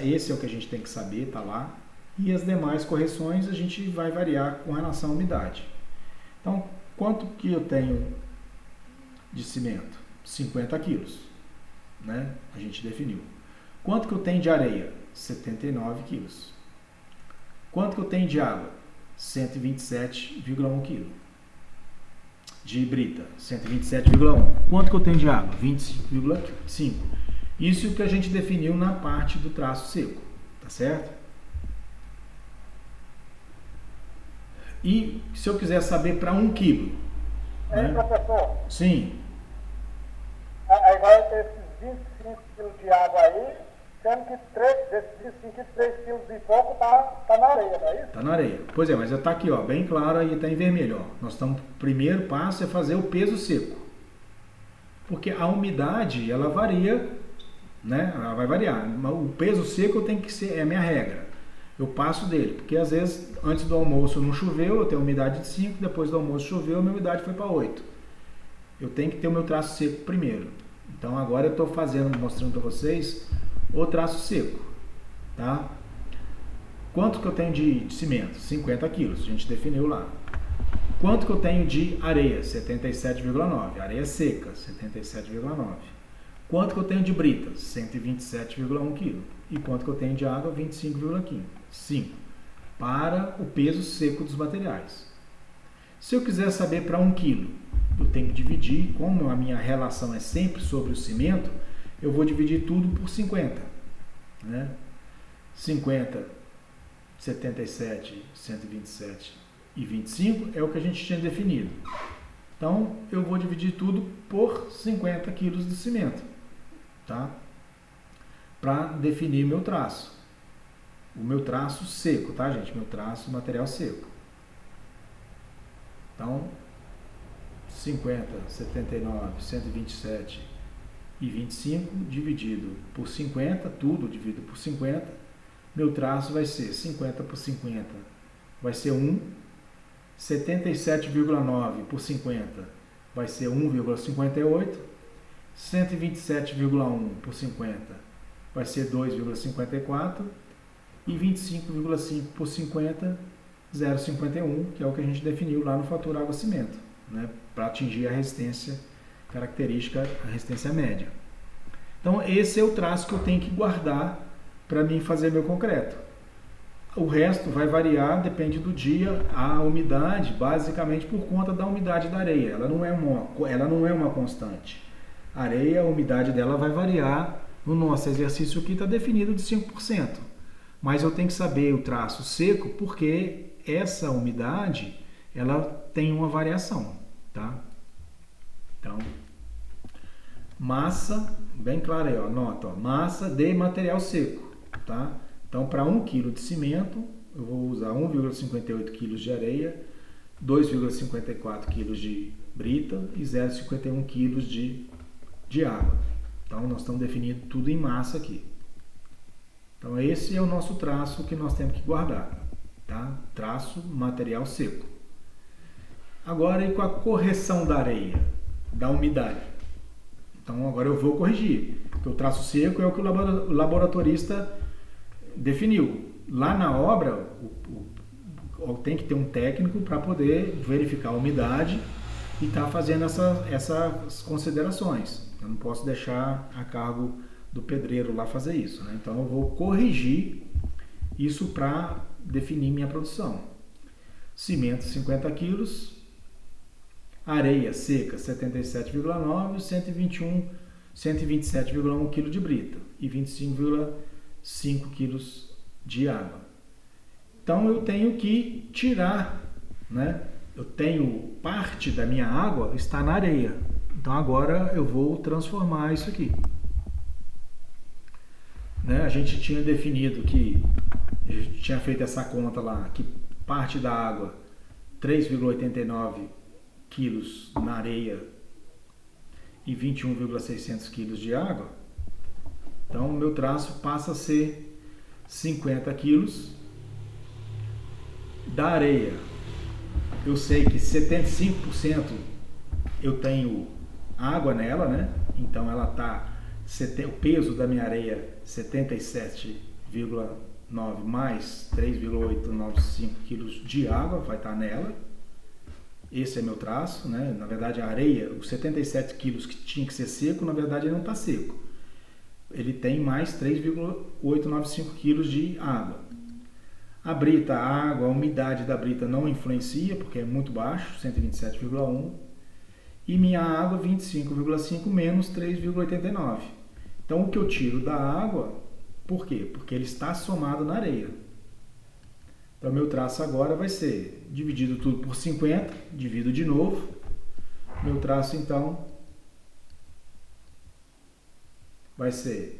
Esse é o que a gente tem que saber, tá lá. E as demais correções a gente vai variar com relação à umidade. Então, quanto que eu tenho de cimento? 50 quilos, né? A gente definiu. Quanto que eu tenho de areia? 79 quilos. Quanto que eu tenho de água? 127,1 kg. De brita, 127,1. Quanto que eu tenho de água? 25,5. Isso é o que a gente definiu na parte do traço seco, tá certo? E se eu quiser saber para 1 kg? Né? Professor? Sim. Aí vai ter esses 25 kg de água aí, sendo que desses 25 3 kg e pouco tá na areia, não é isso? Tá na areia. Pois é, mas já tá aqui, ó, bem claro e tá em vermelho, ó. Nós estamos, primeiro passo é fazer o peso seco. Porque a umidade, ela varia, né? Ela vai variar. O peso seco tem que ser, é a minha regra. Eu passo dele, porque às vezes antes do almoço não choveu, eu tenho umidade de 5, depois do almoço choveu, a minha umidade foi para 8. Eu tenho que ter o meu traço seco primeiro. Então agora eu estou mostrando para vocês o traço seco, tá? Quanto que eu tenho de cimento? 50 quilos, a gente definiu lá. Quanto que eu tenho de areia? 77,9. Areia seca, 77,9. Quanto que eu tenho de brita? 127,1 kg. E quanto que eu tenho de água? 25,5. Para o peso seco dos materiais. Se eu quiser saber para 1 kg, eu tenho que dividir, como a minha relação é sempre sobre o cimento, eu vou dividir tudo por 50. Né? 50, 77, 127 e 25 é o que a gente tinha definido. Então, eu vou dividir tudo por 50 kg de cimento, tá? Para definir meu traço. O meu traço seco, tá, gente? Meu traço material seco. Então, 50, 79, 127 e 25 dividido por 50, tudo dividido por 50, meu traço vai ser 50 por 50, vai ser 1, 77,9 por 50 vai ser 1,58, 127,1 por 50 vai ser 2,54 e 25,5 por 50, 0,51, que é o que a gente definiu lá no fator água-cimento, né, para atingir a resistência característica, a resistência média. Então esse é o traço que eu tenho que guardar para mim fazer meu concreto. O resto vai variar, depende do dia, a umidade, basicamente por conta da umidade da areia. Ela não é uma constante. A areia, a umidade dela vai variar. No nosso exercício aqui está definido de 5%. Mas eu tenho que saber o traço seco porque essa umidade ela tem uma variação, tá? Então, Massa, bem claro aí, ó, nota, ó, massa de material seco, tá? Então, para 1 kg de cimento, eu vou usar 1,58 kg de areia, 2,54 kg de brita e 0,51 kg de água. Então, nós estamos definindo tudo em massa aqui. Então, esse é o nosso traço que nós temos que guardar, tá? Traço material seco. Agora, e com a correção da areia, da umidade? Então, agora eu vou corrigir, porque o traço seco é o que o laboratorista definiu. Lá na obra, tem que ter um técnico para poder verificar a umidade e estar fazendo essas considerações. Eu não posso deixar a cargo do pedreiro lá fazer isso, né? Então, eu vou corrigir isso para definir minha produção. Cimento 50 kg, areia seca 77,9, 127,1 kg de brita e 25,5 kg de água. Então eu tenho que tirar, né? Eu tenho parte da minha água está na areia. Então agora eu vou transformar isso aqui. Né? A gente tinha definido que a gente tinha feito essa conta lá, que parte da água 3,89 quilos na areia e 21,600 quilos de água. Então, o meu traço passa a ser 50 quilos da areia. Eu sei que 75% eu tenho água nela, né? Então, ela tá o peso da minha areia 77,9 mais 3,895 quilos de água vai estar nela. Esse é meu traço, né? Na verdade a areia, os 77 quilos que tinha que ser seco, na verdade ele não está seco. Ele tem mais 3,895 quilos de água. A brita, a água, a umidade da brita não influencia, porque é muito baixo, 127,1. E minha água 25,5 menos 3,89. Então o que eu tiro da água, por quê? Porque ele está somado na areia. Então, meu traço agora vai ser dividido tudo por 50, divido de novo. Meu traço, então, vai ser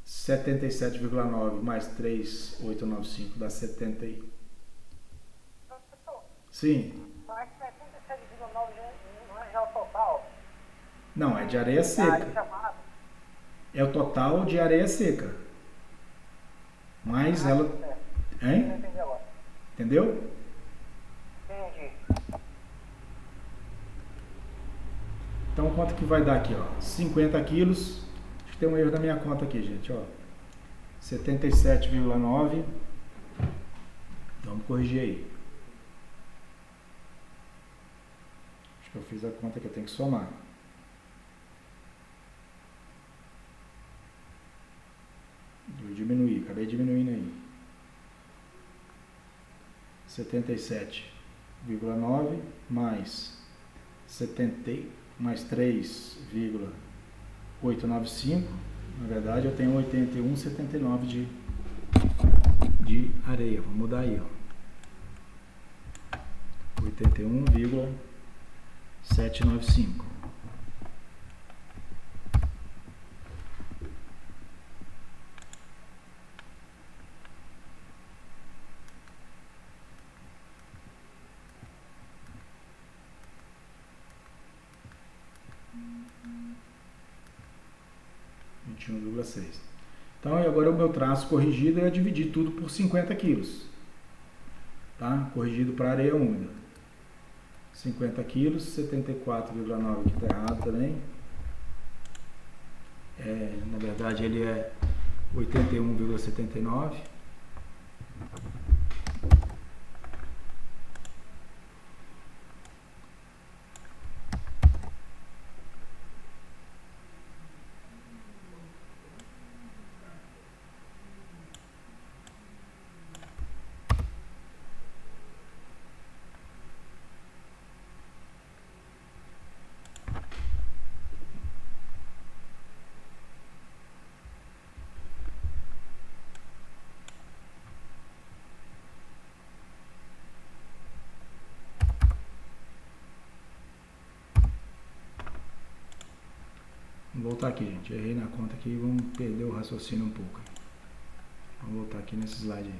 77,9 mais 3,895 dá 70. Sim. Mas 77,9 não é já o total? Não, é de areia seca. É o total de areia seca. Mas ela... Hein? Entendeu? Entendi. Então, quanto que vai dar aqui, ó? 50 quilos. Acho que tem um erro da minha conta aqui, gente, ó. 77,9. Vamos corrigir aí. Acho que eu fiz a conta que eu tenho que somar. Vou diminuir, acabei diminuindo aí. 77,9 mais 3,895. Na verdade eu tenho 81,79 de areia. Vou mudar aí, ó. 81,795. Então, agora o meu traço corrigido é dividir tudo por 50 quilos. Tá? Corrigido para areia úmida. 50 quilos, 74,9 aqui está errado também. Na verdade ele é 81,79. Vou voltar aqui, gente. Errei na conta aqui, vamos perder o raciocínio um pouco. Vamos voltar aqui nesse slide aí.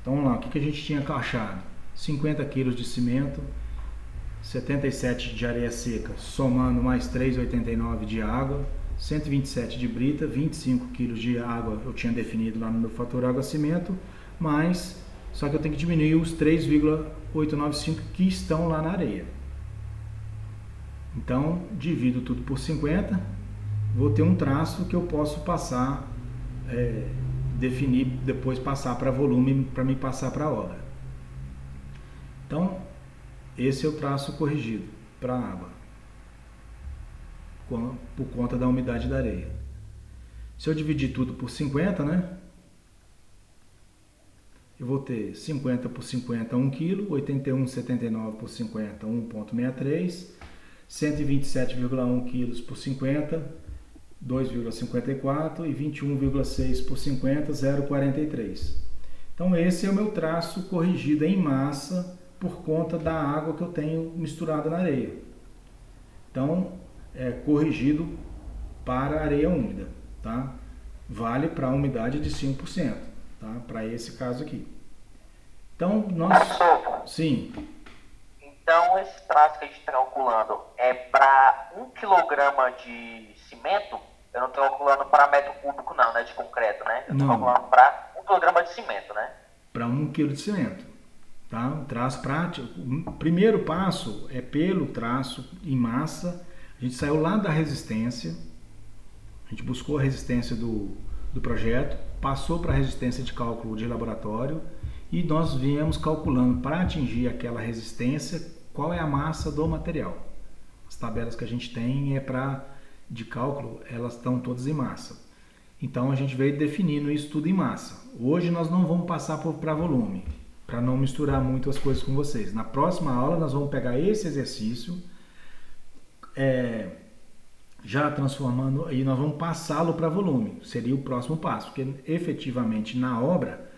Então vamos lá, o que a gente tinha achado? 50 kg de cimento, 77 de areia seca, somando mais 3,89 de água, 127 de brita, 25 kg de água eu tinha definido lá no meu fator água-cimento, mas só que eu tenho que diminuir os 3,895 que estão lá na areia. Então, divido tudo por 50, vou ter um traço que eu posso passar, definir, depois passar para volume, para me passar para a obra. Então, esse é o traço corrigido para a água, por conta da umidade da areia. Se eu dividir tudo por 50, né? Eu vou ter 50 por 50, 1 kg, 81,79 por 50, 1,63, 127,1 kg por 50, 2,54 e 21,6 por 50, 0,43. Então esse é o meu traço corrigido em massa por conta da água que eu tenho misturada na areia. Então é corrigido para areia úmida, tá? Vale para a umidade de 5%, tá? Para esse caso aqui. Então nós... Sim. Então esse traço que a gente está calculando é para 1 kg de cimento? Eu não estou calculando para metro cúbico não, né? De concreto, né? Eu estou calculando para 1 kg de cimento, né? Para 1 kg de cimento, tá? O traço prático. O primeiro passo é pelo traço em massa. A gente saiu lá da resistência, a gente buscou a resistência do projeto, passou para a resistência de cálculo de laboratório e nós viemos calculando para atingir aquela resistência qual é a massa do material. As tabelas que a gente tem de cálculo, elas estão todas em massa. Então a gente veio definindo isso tudo em massa. Hoje nós não vamos passar para volume, para não misturar muito as coisas com vocês. Na próxima aula nós vamos pegar esse exercício, já transformando, e nós vamos passá-lo para volume. Seria o próximo passo, porque efetivamente na obra,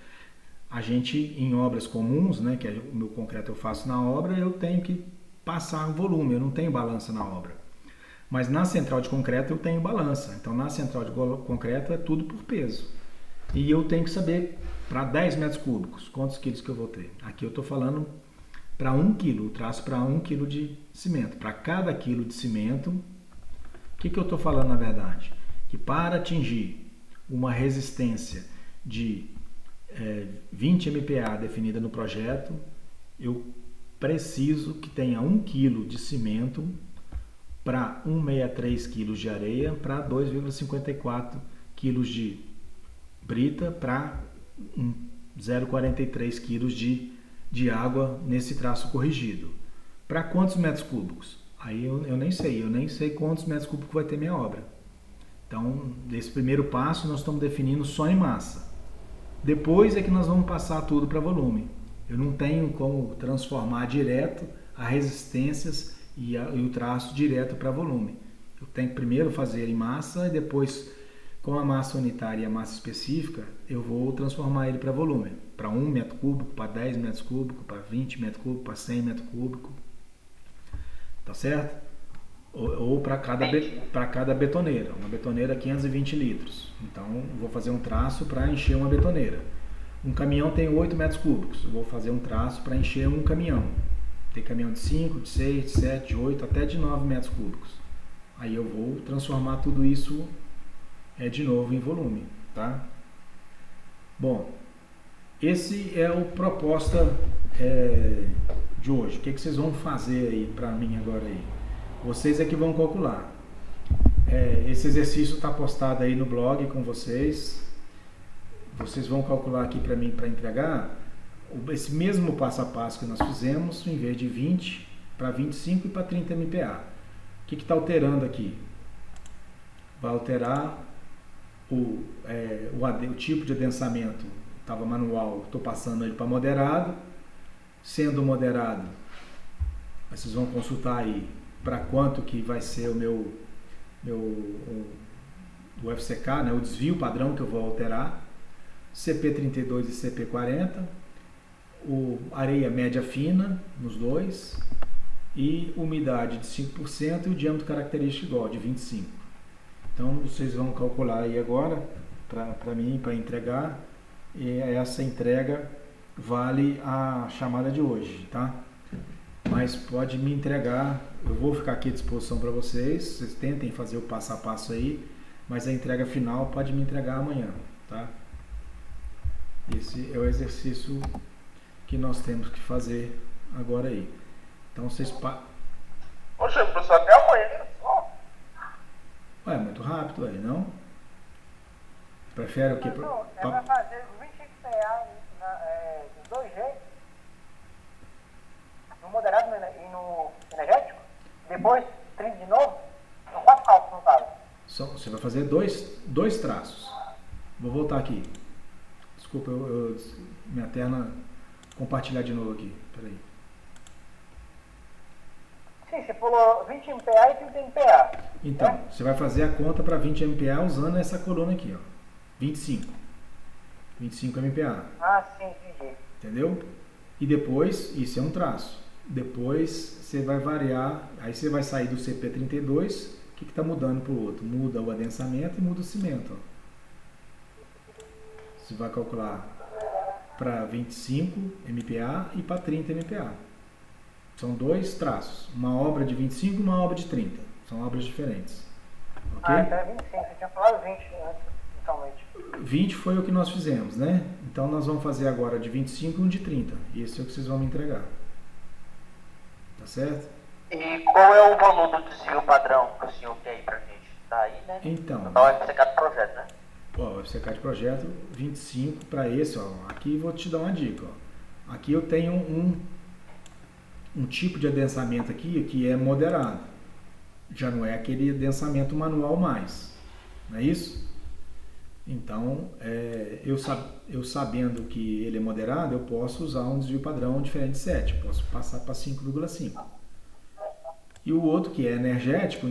a gente, em obras comuns, né, que é o meu concreto eu faço na obra, eu tenho que passar volume, eu não tenho balança na obra. Mas na central de concreto eu tenho balança. Então na central de concreto é tudo por peso. E eu tenho que saber para 10 metros cúbicos quantos quilos que eu vou ter. Aqui eu estou falando para 1 quilo, traço para 1 quilo de cimento. Para cada quilo de cimento, o que eu estou falando na verdade? Que para atingir uma resistência de 20 MPa definida no projeto, eu preciso que tenha 1 kg de cimento para 1,63 kg de areia, para 2,54 kg de brita, para 0,43 kg de água nesse traço corrigido. Para quantos metros cúbicos? Aí eu nem sei quantos metros cúbicos vai ter minha obra. Então, nesse primeiro passo, nós estamos definindo só em massa. Depois é que nós vamos passar tudo para volume. Eu não tenho como transformar direto as resistências e o traço direto para volume. Eu tenho que primeiro fazer em massa e depois, com a massa unitária e a massa específica, eu vou transformar ele para volume. Para 1 metro cúbico, para 10 metros cúbicos, para 20 metros cúbicos, para 100 metros cúbicos. Tá certo? Ou para cada betoneira. Uma betoneira 520 litros. Então, eu vou fazer um traço para encher uma betoneira. Um caminhão tem 8 metros cúbicos. Eu vou fazer um traço para encher um caminhão. Tem caminhão de 5, de 6, de 7, de 8, até de 9 metros cúbicos. Aí eu vou transformar tudo isso de novo em volume, tá? Bom, esse é o proposta de hoje. O que vocês vão fazer aí para mim agora aí? Vocês é que vão calcular. Esse exercício está postado aí no blog com vocês. Vocês vão calcular aqui para mim para entregar esse mesmo passo a passo que nós fizemos, em vez de 20 para 25 e para 30 MPa. O que está alterando aqui? Vai alterar o tipo de adensamento. Estava manual, estou passando ele para moderado. Sendo moderado, vocês vão consultar aí para quanto que vai ser o FCK, né, o desvio padrão que eu vou alterar, CP32 e CP40, areia média fina nos dois, e umidade de 5% e o diâmetro característico igual, de 25. Então vocês vão calcular aí agora, para mim, para entregar, e essa entrega vale a chamada de hoje, tá? Mas pode me entregar, eu vou ficar aqui à disposição para vocês tentem fazer o passo a passo aí, mas a entrega final pode me entregar amanhã, tá? Esse é o exercício que nós temos que fazer agora aí. Então vocês... Poxa, professor, até amanhã só. Ué, muito rápido aí, não? Prefere o quê? É pra fazer 25 PA dos dois jeitos. No moderado e no energético. Depois 30 de novo. São 4 cálculos no caso. Você vai fazer dois traços. Vou voltar aqui. Desculpa, minha tela... Compartilhar de novo aqui. Peraí. Sim, você falou 20 MPa e 30 MPa. Então, né? você vai fazer a conta para 20 MPa usando essa coluna aqui, ó. 25 MPa. Ah, sim, entendi. Entendeu? E depois, isso é um traço. Depois você vai variar, aí você vai sair do CP32, o que está mudando para o outro? Muda o adensamento e muda o cimento. Ó. Você vai calcular para 25 MPa e para 30 MPa. São dois traços. Uma obra de 25 e uma obra de 30. São obras diferentes. Ok? Ah, então é 25. Você tinha falado 20 antes, inicialmente. 20 foi o que nós fizemos, né? Então nós vamos fazer agora de 25 e um de 30. E esse é o que vocês vão me entregar. Tá certo? E qual é o valor do desvio padrão que o senhor quer aí pra gente? Tá aí, né? Então... Então vai ficar do projeto, né? Ó, FCK de projeto 25 para esse, ó. Aqui vou te dar uma dica, ó. Aqui eu tenho um tipo de adensamento aqui que é moderado. Já não é aquele adensamento manual mais. Não é isso? Então, eu sabendo que ele é moderado, eu posso usar um desvio padrão diferente de 7. Posso passar para 5,5. E o outro que é energético,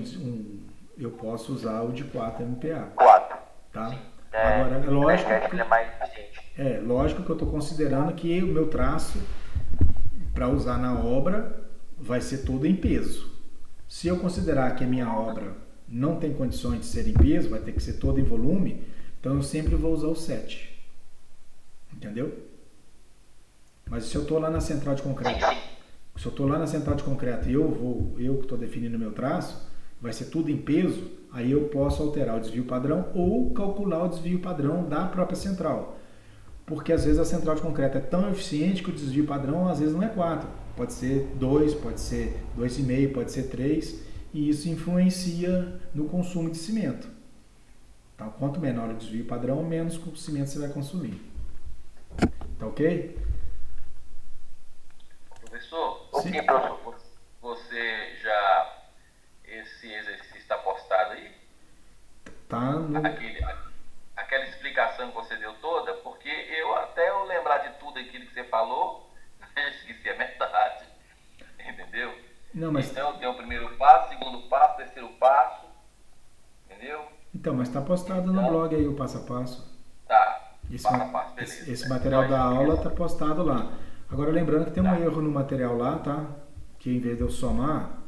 eu posso usar o de 4 MPa. 4. Tá? Sim. Agora, é lógico que ele é mais eficiente. Lógico que eu estou considerando que o meu traço para usar na obra vai ser todo em peso. Se eu considerar que a minha obra não tem condições de ser em peso, vai ter que ser toda em volume, então eu sempre vou usar o 7. Entendeu? Mas se eu estou lá na central de concreto, se eu estou lá na central de concreto e eu que estou definindo o meu traço, vai ser tudo em peso, aí eu posso alterar o desvio padrão ou calcular o desvio padrão da própria central. Porque às vezes a central de concreto é tão eficiente que o desvio padrão às vezes não é 4. Pode ser 2, pode ser 2,5, pode ser 3, e isso influencia no consumo de cimento. Então, quanto menor o desvio padrão, menos cimento você vai consumir. Tá ok? Professor, Sim. você já... Esse exercício está postado aí? Tá no... Aquela explicação que você deu toda, porque eu lembrar de tudo aquilo que você falou, eu esqueci a metade. Entendeu? Não, mas... Então tem o primeiro passo, segundo passo, terceiro passo. Entendeu? Então, mas está postado no blog aí o passo a passo. Tá. Passo a passo, beleza. Esse material da aula está postado lá. Agora lembrando que tem um erro no material lá, tá? Que em vez de eu somar,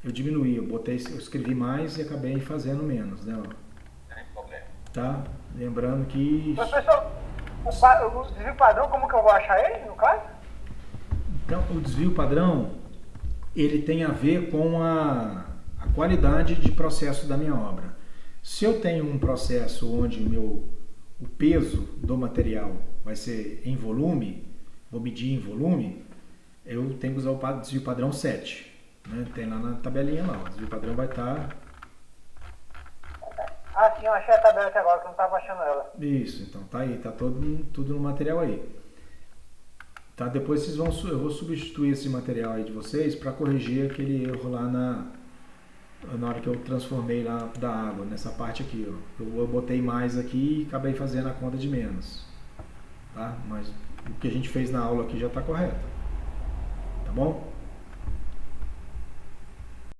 eu diminuí, eu escrevi mais e acabei fazendo menos, né? Não tem problema. Tá? Lembrando que... Professor, o desvio padrão, como que eu vou achar ele, no caso? Então, o desvio padrão, ele tem a ver com a qualidade de processo da minha obra. Se eu tenho um processo onde o peso do material vai ser em volume, vou medir em volume, eu tenho que usar o desvio padrão 7. Né? Tem lá na tabelinha lá, o desvio padrão vai estar... Ah, sim, eu achei a tabela aqui agora, que eu não estava achando ela. Isso, então tá aí, tá tudo no material aí. Tá? Depois eu vou substituir esse material aí de vocês para corrigir aquele erro lá na hora que eu transformei lá da água, nessa parte aqui, ó. Eu botei mais aqui e acabei fazendo a conta de menos. Tá? Mas o que a gente fez na aula aqui já está correto. Tá bom?